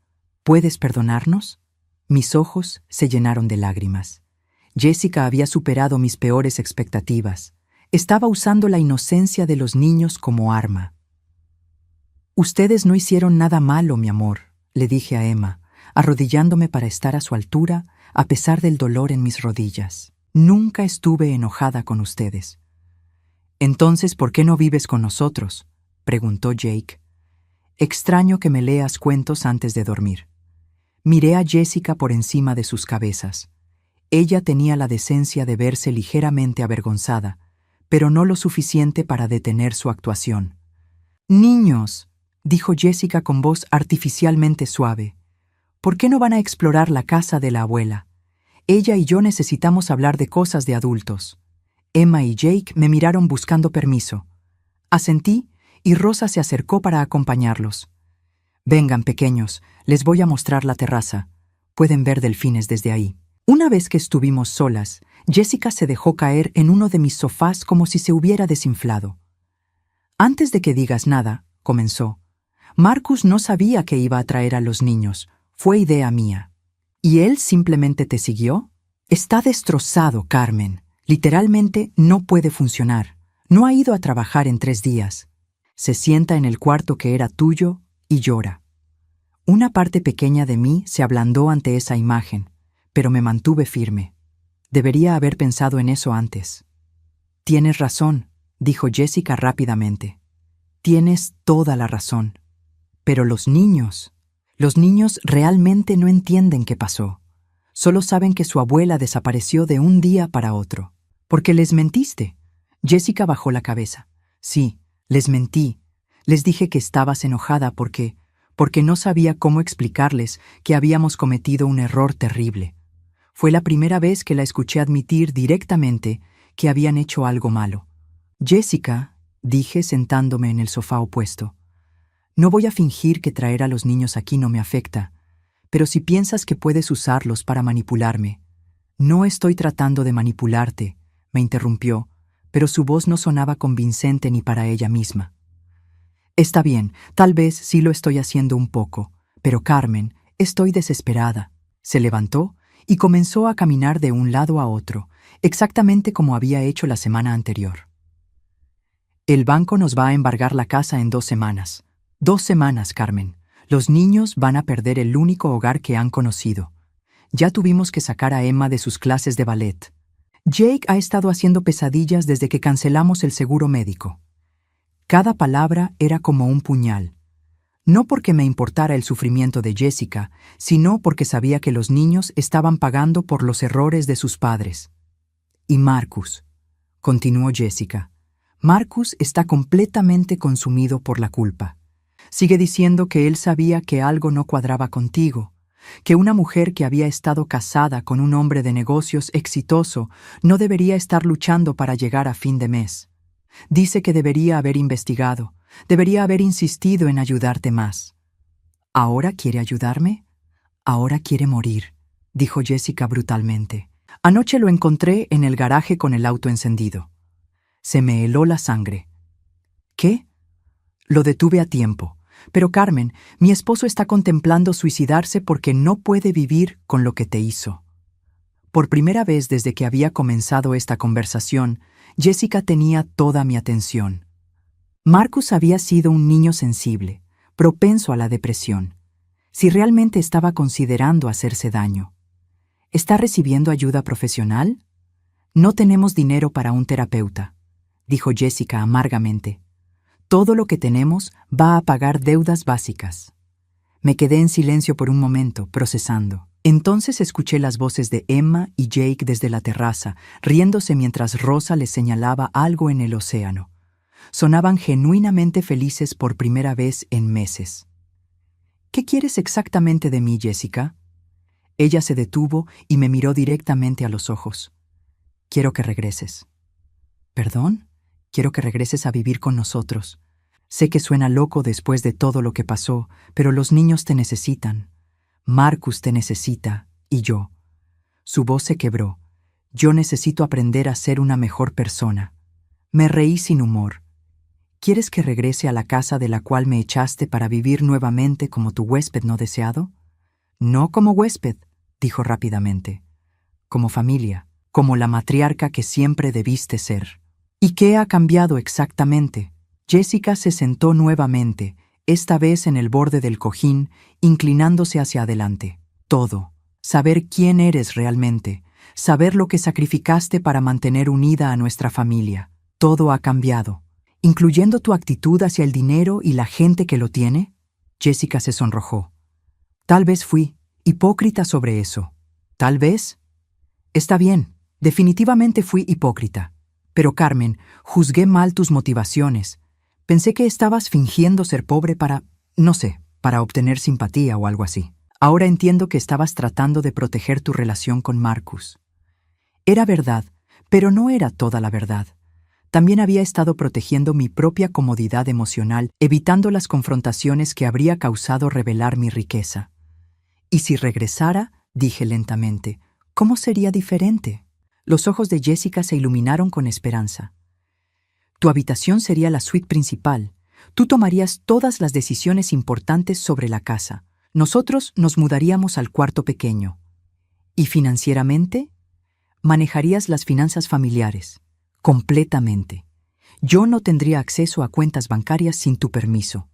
¿Puedes perdonarnos?». Mis ojos se llenaron de lágrimas. Jessica había superado mis peores expectativas. Estaba usando la inocencia de los niños como arma. «Ustedes no hicieron nada malo, mi amor», le dije a Emma, arrodillándome para estar a su altura, a pesar del dolor en mis rodillas. «Nunca estuve enojada con ustedes». «Entonces, ¿por qué no vives con nosotros?», preguntó Jake. «Extraño que me leas cuentos antes de dormir». Miré a Jessica por encima de sus cabezas. Ella tenía la decencia de verse ligeramente avergonzada, pero no lo suficiente para detener su actuación. «Niños», dijo Jessica con voz artificialmente suave, «¿por qué no van a explorar la casa de la abuela? Ella y yo necesitamos hablar de cosas de adultos». Emma y Jake me miraron buscando permiso. Asentí y Rosa se acercó para acompañarlos. «Vengan, pequeños, les voy a mostrar la terraza. Pueden ver delfines desde ahí». Una vez que estuvimos solas, Jessica se dejó caer en uno de mis sofás como si se hubiera desinflado. «Antes de que digas nada», comenzó, «Marcus no sabía que iba a traer a los niños. Fue idea mía». «¿Y él simplemente te siguió?». «Está destrozado, Carmen. Literalmente no puede funcionar. No ha ido a trabajar en 3 días. Se sienta en el cuarto que era tuyo y llora». Una parte pequeña de mí se ablandó ante esa imagen, pero me mantuve firme. Debería haber pensado en eso antes. «Tienes razón», dijo Jessica rápidamente. «Tienes toda la razón. Pero los niños...» Los niños realmente no entienden qué pasó. Solo saben que su abuela desapareció de un día para otro. Porque les mentiste. Jessica bajó la cabeza. Sí, les mentí. Les dije que estabas enojada porque no sabía cómo explicarles que habíamos cometido un error terrible. Fue la primera vez que la escuché admitir directamente que habían hecho algo malo. Jessica, dije sentándome en el sofá opuesto, no voy a fingir que traer a los niños aquí no me afecta, pero si piensas que puedes usarlos para manipularme. No estoy tratando de manipularte, me interrumpió, pero su voz no sonaba convincente ni para ella misma. Está bien, tal vez sí lo estoy haciendo un poco, pero Carmen, estoy desesperada. Se levantó y comenzó a caminar de un lado a otro, exactamente como había hecho la semana anterior. El banco nos va a embargar la casa en 2 semanas. 2 semanas, Carmen. Los niños van a perder el único hogar que han conocido. Ya tuvimos que sacar a Emma de sus clases de ballet. Jake ha estado haciendo pesadillas desde que cancelamos el seguro médico. Cada palabra era como un puñal. No porque me importara el sufrimiento de Jessica, sino porque sabía que los niños estaban pagando por los errores de sus padres. Y Marcus, continuó Jessica, Marcus está completamente consumido por la culpa. Sigue diciendo que él sabía que algo no cuadraba contigo, que una mujer que había estado casada con un hombre de negocios exitoso no debería estar luchando para llegar a fin de mes. Dice que debería haber investigado, debería haber insistido en ayudarte más. ¿Ahora quiere ayudarme? Ahora quiere morir, dijo Jessica brutalmente. Anoche lo encontré en el garaje con el auto encendido. Se me heló la sangre. ¿Qué? Lo detuve a tiempo. Pero Carmen, mi esposo está contemplando suicidarse porque no puede vivir con lo que te hizo. Por primera vez desde que había comenzado esta conversación, Jessica tenía toda mi atención. Marcus había sido un niño sensible, propenso a la depresión. Si realmente estaba considerando hacerse daño. ¿Está recibiendo ayuda profesional? No tenemos dinero para un terapeuta, dijo Jessica amargamente. Todo lo que tenemos va a pagar deudas básicas. Me quedé en silencio por un momento, procesando. Entonces escuché las voces de Emma y Jake desde la terraza, riéndose mientras Rosa les señalaba algo en el océano. Sonaban genuinamente felices por primera vez en meses. ¿Qué quieres exactamente de mí, Jessica? Ella se detuvo y me miró directamente a los ojos. Quiero que regreses. ¿Perdón? Quiero que regreses a vivir con nosotros. Sé que suena loco después de todo lo que pasó, pero los niños te necesitan. Marcus te necesita, y yo. Su voz se quebró. Yo necesito aprender a ser una mejor persona. Me reí sin humor. ¿Quieres que regrese a la casa de la cual me echaste para vivir nuevamente como tu huésped no deseado? No como huésped, dijo rápidamente. Como familia, como la matriarca que siempre debiste ser. ¿Y qué ha cambiado exactamente? Jessica se sentó nuevamente, esta vez en el borde del cojín, inclinándose hacia adelante. Todo. Saber quién eres realmente. Saber lo que sacrificaste para mantener unida a nuestra familia. Todo ha cambiado. ¿Incluyendo tu actitud hacia el dinero y la gente que lo tiene? Jessica se sonrojó. Tal vez fui hipócrita sobre eso. Tal vez. Está bien, definitivamente fui hipócrita. Pero Carmen, juzgué mal tus motivaciones. Pensé que estabas fingiendo ser pobre no sé, para obtener simpatía o algo así. Ahora entiendo que estabas tratando de proteger tu relación con Marcus. Era verdad, pero no era toda la verdad. También había estado protegiendo mi propia comodidad emocional, evitando las confrontaciones que habría causado revelar mi riqueza. Y si regresara, dije lentamente, ¿cómo sería diferente? Los ojos de Jessica se iluminaron con esperanza. Tu habitación sería la suite principal. Tú tomarías todas las decisiones importantes sobre la casa. Nosotros nos mudaríamos al cuarto pequeño. ¿Y financieramente? Manejarías las finanzas familiares. Completamente. Yo no tendría acceso a cuentas bancarias sin tu permiso.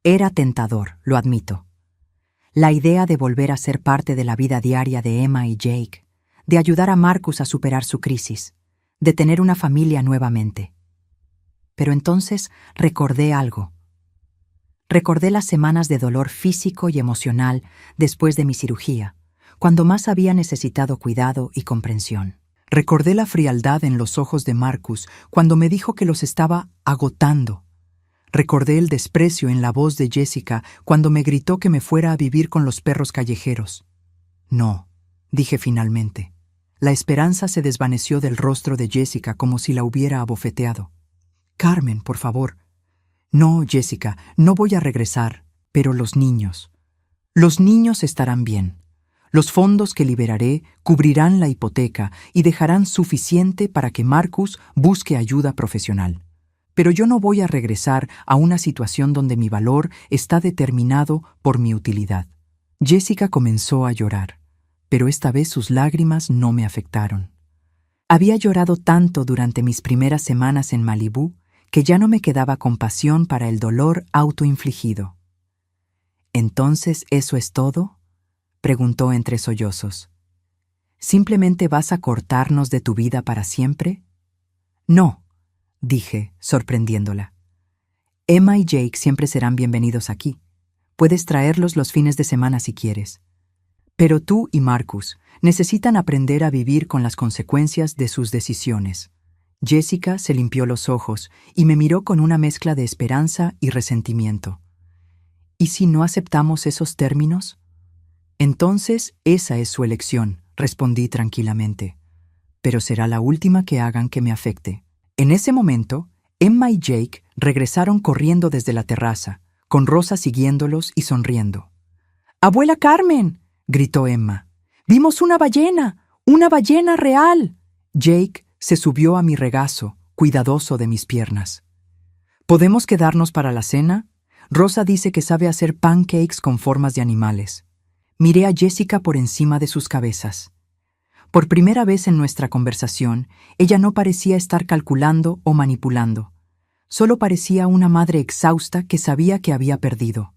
Era tentador, lo admito. La idea de volver a ser parte de la vida diaria de Emma y Jake, de ayudar a Marcus a superar su crisis, de tener una familia nuevamente. Pero entonces recordé algo. Recordé las semanas de dolor físico y emocional después de mi cirugía, cuando más había necesitado cuidado y comprensión. Recordé la frialdad en los ojos de Marcus cuando me dijo que los estaba agotando. Recordé el desprecio en la voz de Jessica cuando me gritó que me fuera a vivir con los perros callejeros. No, dije finalmente. La esperanza se desvaneció del rostro de Jessica como si la hubiera abofeteado. Carmen, por favor. No, Jessica, no voy a regresar, pero los niños. Los niños estarán bien. Los fondos que liberaré cubrirán la hipoteca y dejarán suficiente para que Marcus busque ayuda profesional. Pero yo no voy a regresar a una situación donde mi valor está determinado por mi utilidad. Jessica comenzó a llorar, pero esta vez sus lágrimas no me afectaron. Había llorado tanto durante mis primeras semanas en Malibú que ya no me quedaba compasión para el dolor autoinfligido. ¿Entonces eso es todo?, preguntó entre sollozos. ¿Simplemente vas a cortarnos de tu vida para siempre? No, dije, sorprendiéndola. Emma y Jake siempre serán bienvenidos aquí. Puedes traerlos los fines de semana si quieres. Pero tú y Marcus necesitan aprender a vivir con las consecuencias de sus decisiones. Jessica se limpió los ojos y me miró con una mezcla de esperanza y resentimiento. ¿Y si no aceptamos esos términos? Entonces, esa es su elección, respondí tranquilamente. Pero será la última que hagan que me afecte. En ese momento, Emma y Jake regresaron corriendo desde la terraza, con Rosa siguiéndolos y sonriendo. ¡Abuela Carmen!, gritó Emma. ¡Vimos una ballena real! Jake se subió a mi regazo, cuidadoso de mis piernas. ¿Podemos quedarnos para la cena? Rosa dice que sabe hacer pancakes con formas de animales. Miré a Jessica por encima de sus cabezas. Por primera vez en nuestra conversación, ella no parecía estar calculando o manipulando. Solo parecía una madre exhausta que sabía que había perdido.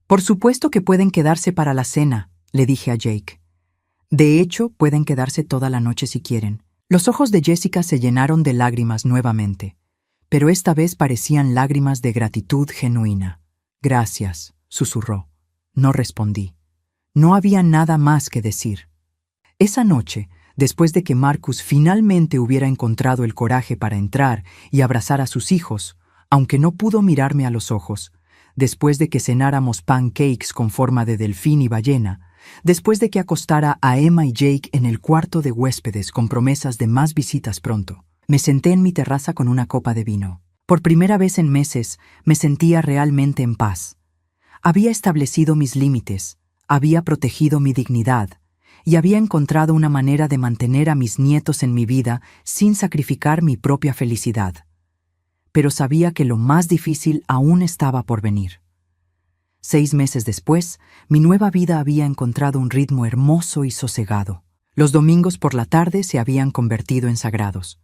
Por supuesto que pueden quedarse para la cena, le dije a Jake. De hecho, pueden quedarse toda la noche si quieren. Los ojos de Jessica se llenaron de lágrimas nuevamente, pero esta vez parecían lágrimas de gratitud genuina. Gracias, susurró. No respondí. No había nada más que decir. Esa noche, después de que Marcus finalmente hubiera encontrado el coraje para entrar y abrazar a sus hijos, aunque no pudo mirarme a los ojos, después de que cenáramos pancakes con forma de delfín y ballena, después de que acostara a Emma y Jake en el cuarto de huéspedes con promesas de más visitas pronto, me senté en mi terraza con una copa de vino. Por primera vez en meses, me sentía realmente en paz. Había establecido mis límites, había protegido mi dignidad y había encontrado una manera de mantener a mis nietos en mi vida sin sacrificar mi propia felicidad. Pero sabía que lo más difícil aún estaba por venir. 6 meses después, mi nueva vida había encontrado un ritmo hermoso y sosegado. Los domingos por la tarde se habían convertido en sagrados.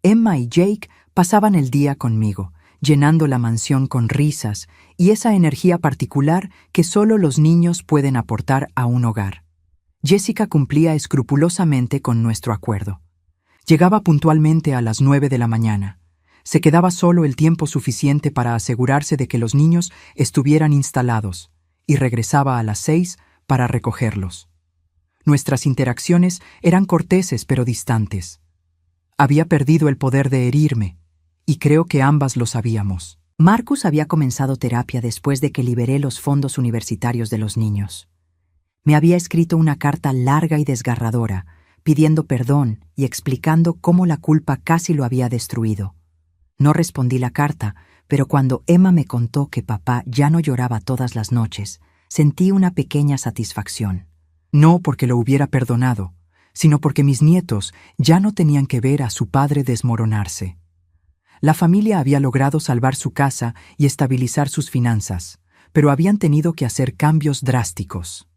Emma y Jake pasaban el día conmigo, llenando la mansión con risas y esa energía particular que solo los niños pueden aportar a un hogar. Jessica cumplía escrupulosamente con nuestro acuerdo. Llegaba puntualmente a las 9 de la mañana. Se quedaba solo el tiempo suficiente para asegurarse de que los niños estuvieran instalados y regresaba a las 6 para recogerlos. Nuestras interacciones eran corteses pero distantes. Había perdido el poder de herirme, y creo que ambas lo sabíamos. Marcus había comenzado terapia después de que liberé los fondos universitarios de los niños. Me había escrito una carta larga y desgarradora, pidiendo perdón y explicando cómo la culpa casi lo había destruido. No respondí la carta, pero cuando Emma me contó que papá ya no lloraba todas las noches, sentí una pequeña satisfacción. No porque lo hubiera perdonado, sino porque mis nietos ya no tenían que ver a su padre desmoronarse. La familia había logrado salvar su casa y estabilizar sus finanzas, pero habían tenido que hacer cambios drásticos.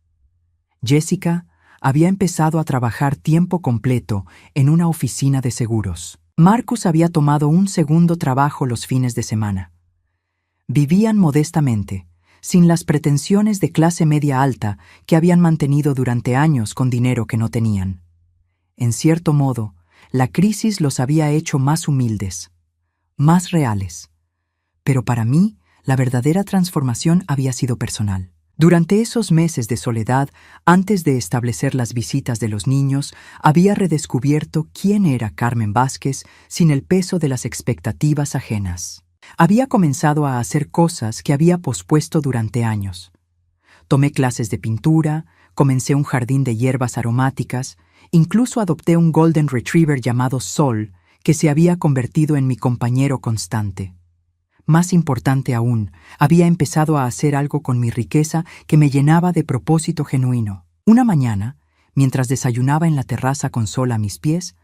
Jessica había empezado a trabajar tiempo completo en una oficina de seguros. Marcus había tomado un segundo trabajo los fines de semana. Vivían modestamente, sin las pretensiones de clase media alta que habían mantenido durante años con dinero que no tenían. En cierto modo, la crisis los había hecho más humildes, más reales. Pero para mí, La verdadera transformación había sido personal. Durante esos meses de soledad, antes de establecer las visitas de los niños, había redescubierto quién era Carmen Vázquez sin el peso de las expectativas ajenas. Había comenzado a hacer cosas que había pospuesto durante años. Tomé clases de pintura, comencé un jardín de hierbas aromáticas, incluso adopté un Golden Retriever llamado Sol, que se había convertido en mi compañero constante. Más importante aún, había empezado a hacer algo con mi riqueza que me llenaba de propósito genuino. Una mañana, mientras desayunaba en la terraza con Sol a mis pies,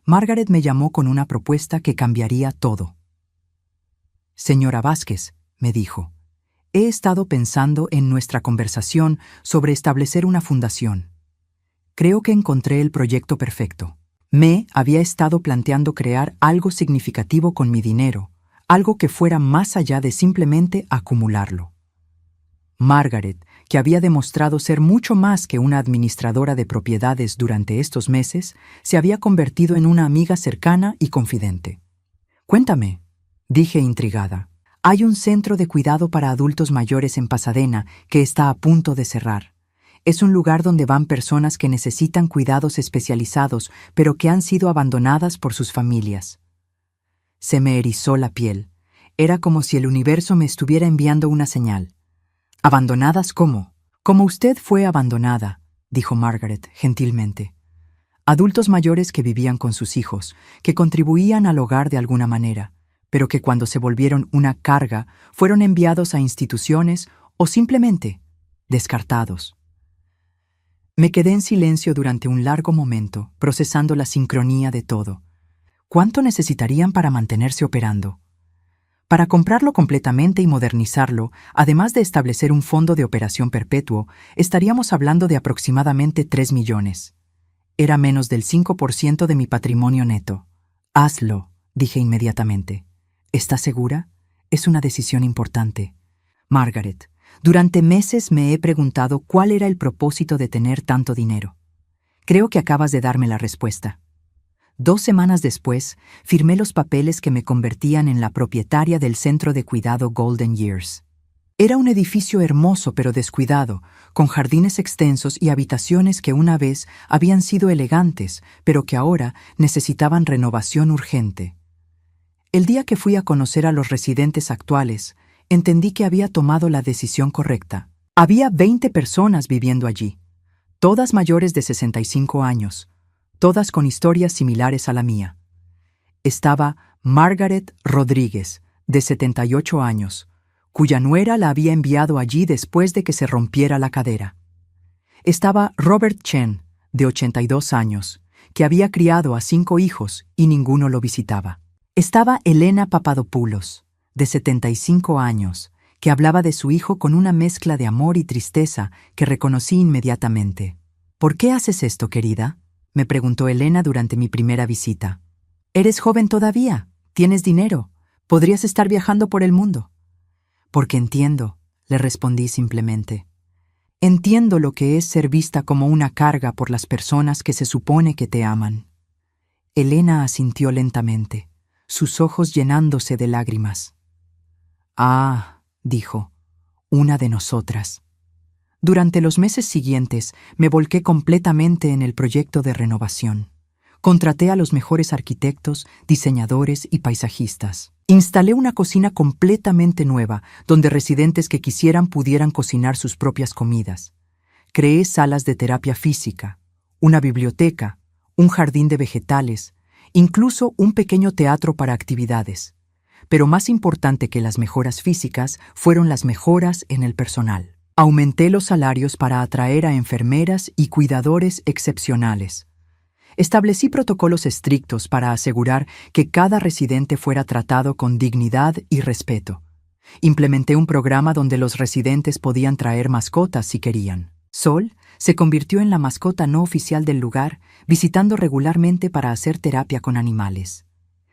Margaret me llamó con una propuesta que cambiaría todo. «Señora Vázquez», me dijo, «he estado pensando en nuestra conversación sobre establecer una fundación. Creo que encontré el proyecto perfecto. Me había estado planteando crear algo significativo con mi dinero, algo que fuera más allá de simplemente acumularlo». Margaret, que había demostrado ser mucho más que una administradora de propiedades durante estos meses, se había convertido en una amiga cercana y confidente. «Cuéntame», dije intrigada. «Hay un centro de cuidado para adultos mayores en Pasadena que está a punto de cerrar. Es un lugar donde van personas que necesitan cuidados especializados, pero que han sido abandonadas por sus familias». Se me erizó la piel. Era como si el universo me estuviera enviando una señal. «¿Abandonadas cómo?» «Como usted fue abandonada», dijo Margaret gentilmente. Adultos mayores que vivían con sus hijos, que contribuían al hogar de alguna manera, pero que cuando se volvieron una carga fueron enviados a instituciones o simplemente descartados. Me quedé en silencio durante un largo momento, procesando la sincronía de todo. ¿Cuánto necesitarían para mantenerse operando? Para comprarlo completamente y modernizarlo, además de establecer un fondo de operación perpetuo, estaríamos hablando de aproximadamente 3 millones. Era menos del 5% de mi patrimonio neto. «Hazlo», dije inmediatamente. «¿Estás segura? Es una decisión importante». «Margaret, durante meses me he preguntado cuál era el propósito de tener tanto dinero. Creo que acabas de darme la respuesta». 2 semanas después, firmé los papeles que me convertían en la propietaria del centro de cuidado Golden Years. Era un edificio hermoso pero descuidado, con jardines extensos y habitaciones que una vez habían sido elegantes, pero que ahora necesitaban renovación urgente. El día que fui a conocer a los residentes actuales, entendí que había tomado la decisión correcta. Había 20 personas viviendo allí, todas mayores de 65 años, todas con historias similares a la mía. Estaba Margaret Rodríguez, de 78 años, cuya nuera la había enviado allí después de que se rompiera la cadera. Estaba Robert Chen, de 82 años, que había criado a 5 hijos y ninguno lo visitaba. Estaba Elena Papadopoulos, de 75 años, que hablaba de su hijo con una mezcla de amor y tristeza que reconocí inmediatamente. «¿Por qué haces esto, querida?», me preguntó Elena durante mi primera visita. «Eres joven todavía, tienes dinero, podrías estar viajando por el mundo». «Porque entiendo», le respondí simplemente. «Entiendo lo que es ser vista como una carga por las personas que se supone que te aman». Elena asintió lentamente, sus ojos llenándose de lágrimas. «Ah», dijo, «una de nosotras». Durante los meses siguientes me volqué completamente en el proyecto de renovación. Contraté a los mejores arquitectos, diseñadores y paisajistas. Instalé una cocina completamente nueva, donde residentes que quisieran pudieran cocinar sus propias comidas. Creé salas de terapia física, una biblioteca, un jardín de vegetales, incluso un pequeño teatro para actividades. Pero más importante que las mejoras físicas fueron las mejoras en el personal. Aumenté los salarios para atraer a enfermeras y cuidadores excepcionales. Establecí protocolos estrictos para asegurar que cada residente fuera tratado con dignidad y respeto. Implementé un programa donde los residentes podían traer mascotas si querían. Sol se convirtió en la mascota no oficial del lugar, visitando regularmente para hacer terapia con animales.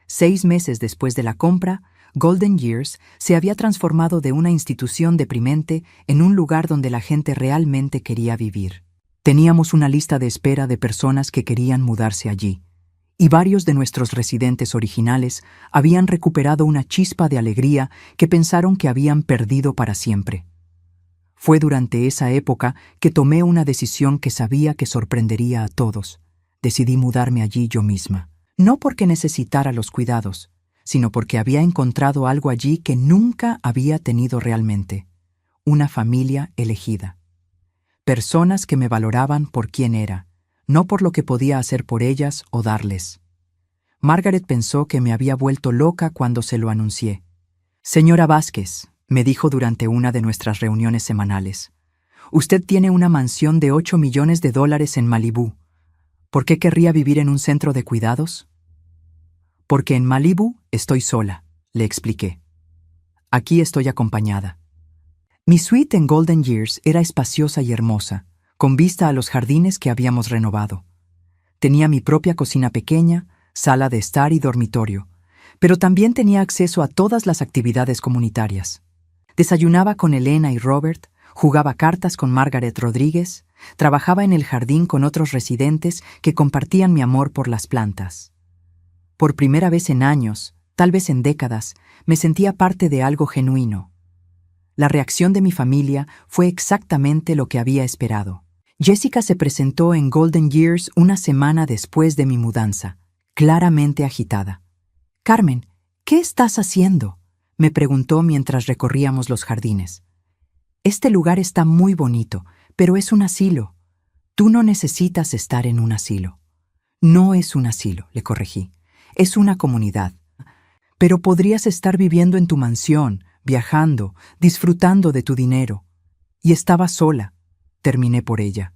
6 meses después de la compra, Golden Years se había transformado de una institución deprimente en un lugar donde la gente realmente quería vivir. Teníamos una lista de espera de personas que querían mudarse allí, y varios de nuestros residentes originales habían recuperado una chispa de alegría que pensaron que habían perdido para siempre. Fue durante esa época que tomé una decisión que sabía que sorprendería a todos. Decidí mudarme allí yo misma. No porque necesitara los cuidados, sino porque había encontrado algo allí que nunca había tenido realmente. Una familia elegida. Personas que me valoraban por quién era, no por lo que podía hacer por ellas o darles. Margaret pensó que me había vuelto loca cuando se lo anuncié. «Señora Vázquez», me dijo durante una de nuestras reuniones semanales, «usted tiene una mansión de $8 millones en Malibú. ¿Por qué querría vivir en un centro de cuidados?» «Porque en Malibú estoy sola», le expliqué. «Aquí estoy acompañada». Mi suite en Golden Years era espaciosa y hermosa, con vista a los jardines que habíamos renovado. Tenía mi propia cocina pequeña, sala de estar y dormitorio, pero también tenía acceso a todas las actividades comunitarias. Desayunaba con Elena y Robert, jugaba cartas con Margaret Rodríguez, trabajaba en el jardín con otros residentes que compartían mi amor por las plantas. Por primera vez en años, tal vez en décadas, me sentía parte de algo genuino. La reacción de mi familia fue exactamente lo que había esperado. Jessica se presentó en Golden Years una semana después de mi mudanza, claramente agitada. «Carmen, ¿qué estás haciendo?», me preguntó mientras recorríamos los jardines. «Este lugar está muy bonito, pero es un asilo. Tú no necesitas estar en un asilo». «No es un asilo», le corregí. «Es una comunidad. Pero podrías estar viviendo en tu mansión, viajando, disfrutando de tu dinero». Y estaba sola. Terminé por ella.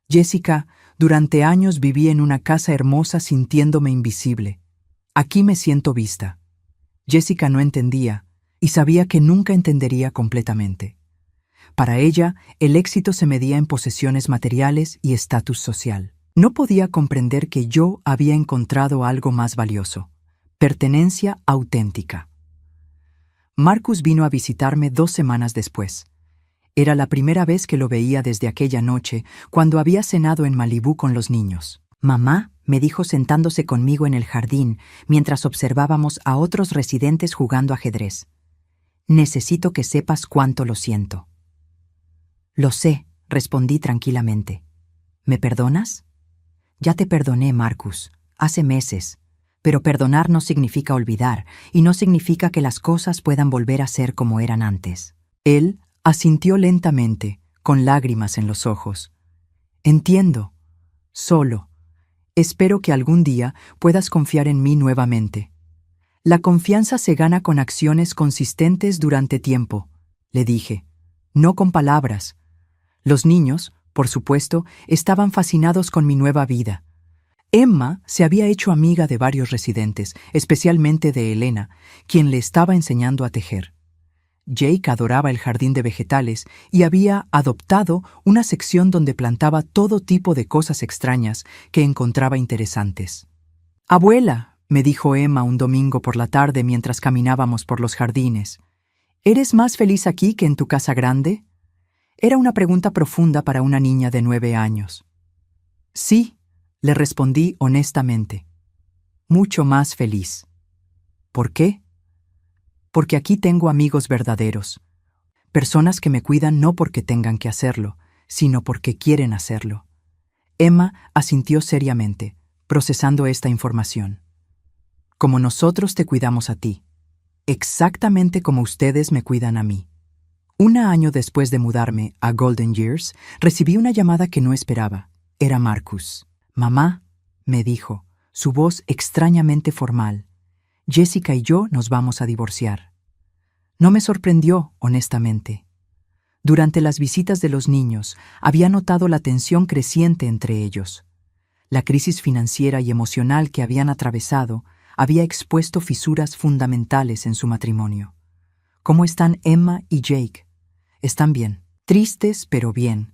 «Jessica, durante años viví en una casa hermosa sintiéndome invisible. Aquí me siento vista». Jessica no entendía, y sabía que nunca entendería completamente. Para ella, el éxito se medía en posesiones materiales y estatus social. No podía comprender que yo había encontrado algo más valioso: pertenencia auténtica. Marcus vino a visitarme 2 semanas después. Era la primera vez que lo veía desde aquella noche, cuando había cenado en Malibú con los niños. «Mamá», me dijo sentándose conmigo en el jardín mientras observábamos a otros residentes jugando ajedrez, «necesito que sepas cuánto lo siento». «Lo sé», respondí tranquilamente. «¿Me perdonas?» «Ya te perdoné, Marcus, hace meses. Pero perdonar no significa olvidar, y no significa que las cosas puedan volver a ser como eran antes». Él asintió lentamente, con lágrimas en los ojos. «Entiendo. Solo. Espero que algún día puedas confiar en mí nuevamente». «La confianza se gana con acciones consistentes durante tiempo», le dije, «no con palabras». Los niños, por supuesto, estaban fascinados con mi nueva vida. Emma se había hecho amiga de varios residentes, especialmente de Elena, quien le estaba enseñando a tejer. Jake adoraba el jardín de vegetales y había adoptado una sección donde plantaba todo tipo de cosas extrañas que encontraba interesantes. «Abuela», me dijo Emma un domingo por la tarde mientras caminábamos por los jardines, «¿eres más feliz aquí que en tu casa grande?». Era una pregunta profunda para una niña de 9 años. «Sí», le respondí honestamente. «Mucho más feliz». «¿Por qué?». «Porque aquí tengo amigos verdaderos, personas que me cuidan no porque tengan que hacerlo, sino porque quieren hacerlo». Emma asintió seriamente, procesando esta información. «Como nosotros te cuidamos a ti, exactamente como ustedes me cuidan a mí». 1 año después de mudarme a Golden Years, recibí una llamada que no esperaba. Era Marcus. «Mamá», me dijo, su voz extrañamente formal, «Jessica y yo nos vamos a divorciar». No me sorprendió, honestamente. Durante las visitas de los niños, había notado la tensión creciente entre ellos. La crisis financiera y emocional que habían atravesado había expuesto fisuras fundamentales en su matrimonio. «¿Cómo están Emma y Jake?» «Están bien. Tristes, pero bien.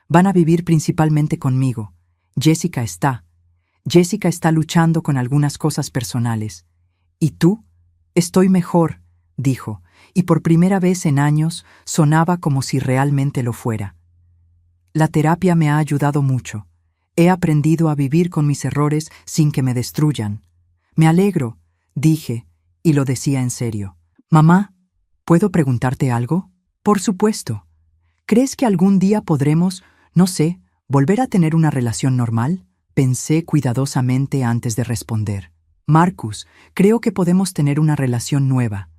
Van a vivir principalmente conmigo. Jessica está luchando con algunas cosas personales. ¿Y tú?» «Estoy mejor», dijo, y por primera vez en años sonaba como si realmente lo fuera. «La terapia me ha ayudado mucho. He aprendido a vivir con mis errores sin que me destruyan. Me alegro, dije, y lo decía en serio. Mamá, ¿puedo preguntarte algo? Por supuesto. ¿Crees que algún día podremos, no sé, volver a tener una relación normal? Pensé cuidadosamente antes de responder. Marcus, creo que podemos tener una relación nueva,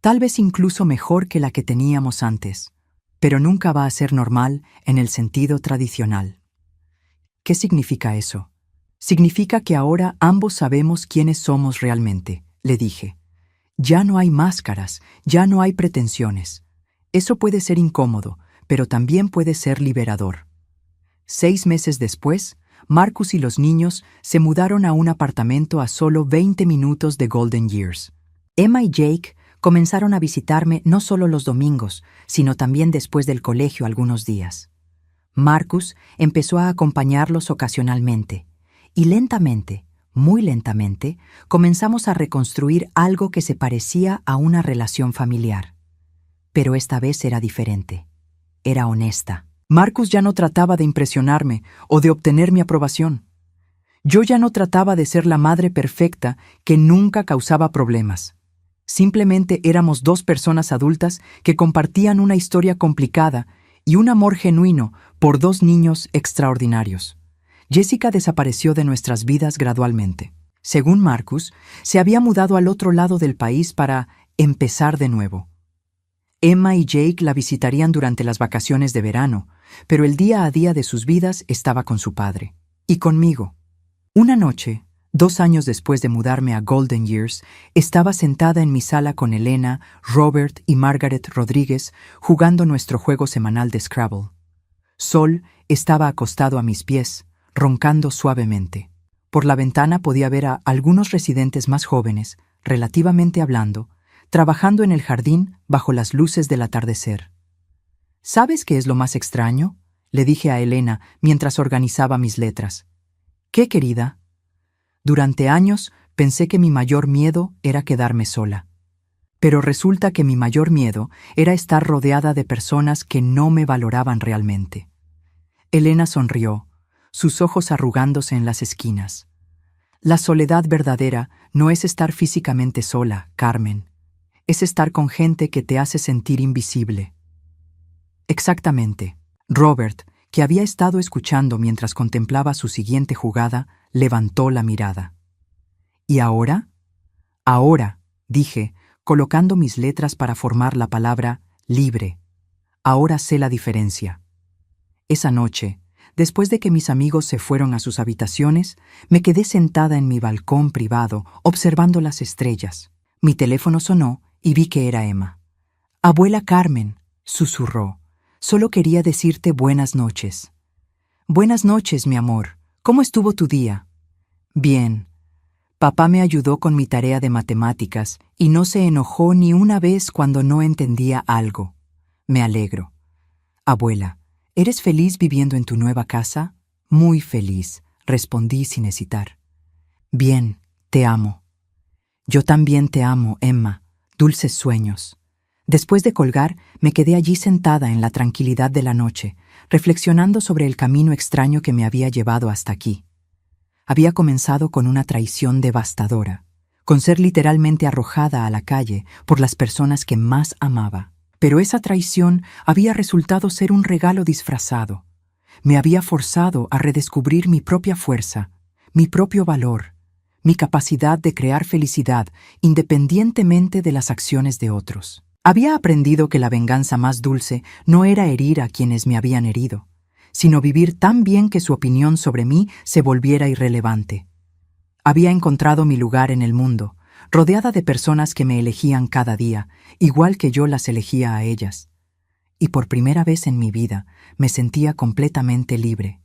tal vez incluso mejor que la que teníamos antes, pero nunca va a ser normal en el sentido tradicional. ¿Qué significa eso? Significa que ahora ambos sabemos quiénes somos realmente, le dije. Ya no hay máscaras, ya no hay pretensiones. Eso puede ser incómodo, pero también puede ser liberador. 6 meses después, Marcus y los niños se mudaron a un apartamento a solo 20 minutos de Golden Years. Emma y Jake comenzaron a visitarme no solo los domingos, sino también después del colegio algunos días. Marcus empezó a acompañarlos ocasionalmente, y lentamente, muy lentamente, comenzamos a reconstruir algo que se parecía a una relación familiar. Pero esta vez era diferente. Era honesta. Marcus ya no trataba de impresionarme o de obtener mi aprobación. Yo ya no trataba de ser la madre perfecta que nunca causaba problemas. Simplemente éramos 2 personas adultas que compartían una historia complicada y un amor genuino por 2 niños extraordinarios. Jessica desapareció de nuestras vidas gradualmente. Según Marcus, se había mudado al otro lado del país para empezar de nuevo. Emma y Jake la visitarían durante las vacaciones de verano, pero el día a día de sus vidas estaba con su padre. Y conmigo. Una noche, 2 años después de mudarme a Golden Years, estaba sentada en mi sala con Elena, Robert y Margaret Rodríguez jugando nuestro juego semanal de Scrabble. Sol estaba acostado a mis pies, roncando suavemente. Por la ventana podía ver a algunos residentes más jóvenes, relativamente hablando, trabajando en el jardín bajo las luces del atardecer. ¿Sabes qué es lo más extraño?, le dije a Elena mientras organizaba mis letras. ¿Qué, querida? Durante años pensé que mi mayor miedo era quedarme sola. Pero resulta que mi mayor miedo era estar rodeada de personas que no me valoraban realmente. Elena sonrió, sus ojos arrugándose en las esquinas. La soledad verdadera no es estar físicamente sola, Carmen. Es estar con gente que te hace sentir invisible. Exactamente. Robert, que había estado escuchando mientras contemplaba su siguiente jugada, levantó la mirada. ¿Y ahora? Ahora, dije, colocando mis letras para formar la palabra libre. Ahora sé la diferencia. Esa noche, después de que mis amigos se fueron a sus habitaciones, me quedé sentada en mi balcón privado, observando las estrellas. Mi teléfono sonó y vi que era Emma. «Abuela Carmen», susurró, «solo quería decirte buenas noches». «Buenas noches, mi amor. ¿Cómo estuvo tu día?» «Bien. Papá me ayudó con mi tarea de matemáticas y no se enojó ni una vez cuando no entendía algo. Me alegro». «Abuela, ¿eres feliz viviendo en tu nueva casa?» «Muy feliz», respondí sin hesitar. «Bien, te amo». «Yo también te amo, Emma. Dulces sueños». Después de colgar, me quedé allí sentada en la tranquilidad de la noche, reflexionando sobre el camino extraño que me había llevado hasta aquí. Había comenzado con una traición devastadora, con ser literalmente arrojada a la calle por las personas que más amaba. Pero esa traición había resultado ser un regalo disfrazado. Me había forzado a redescubrir mi propia fuerza, mi propio valor, mi capacidad de crear felicidad independientemente de las acciones de otros. Había aprendido que la venganza más dulce no era herir a quienes me habían herido, sino vivir tan bien que su opinión sobre mí se volviera irrelevante. Había encontrado mi lugar en el mundo, rodeada de personas que me elegían cada día, igual que yo las elegía a ellas. Y por primera vez en mi vida me sentía completamente libre.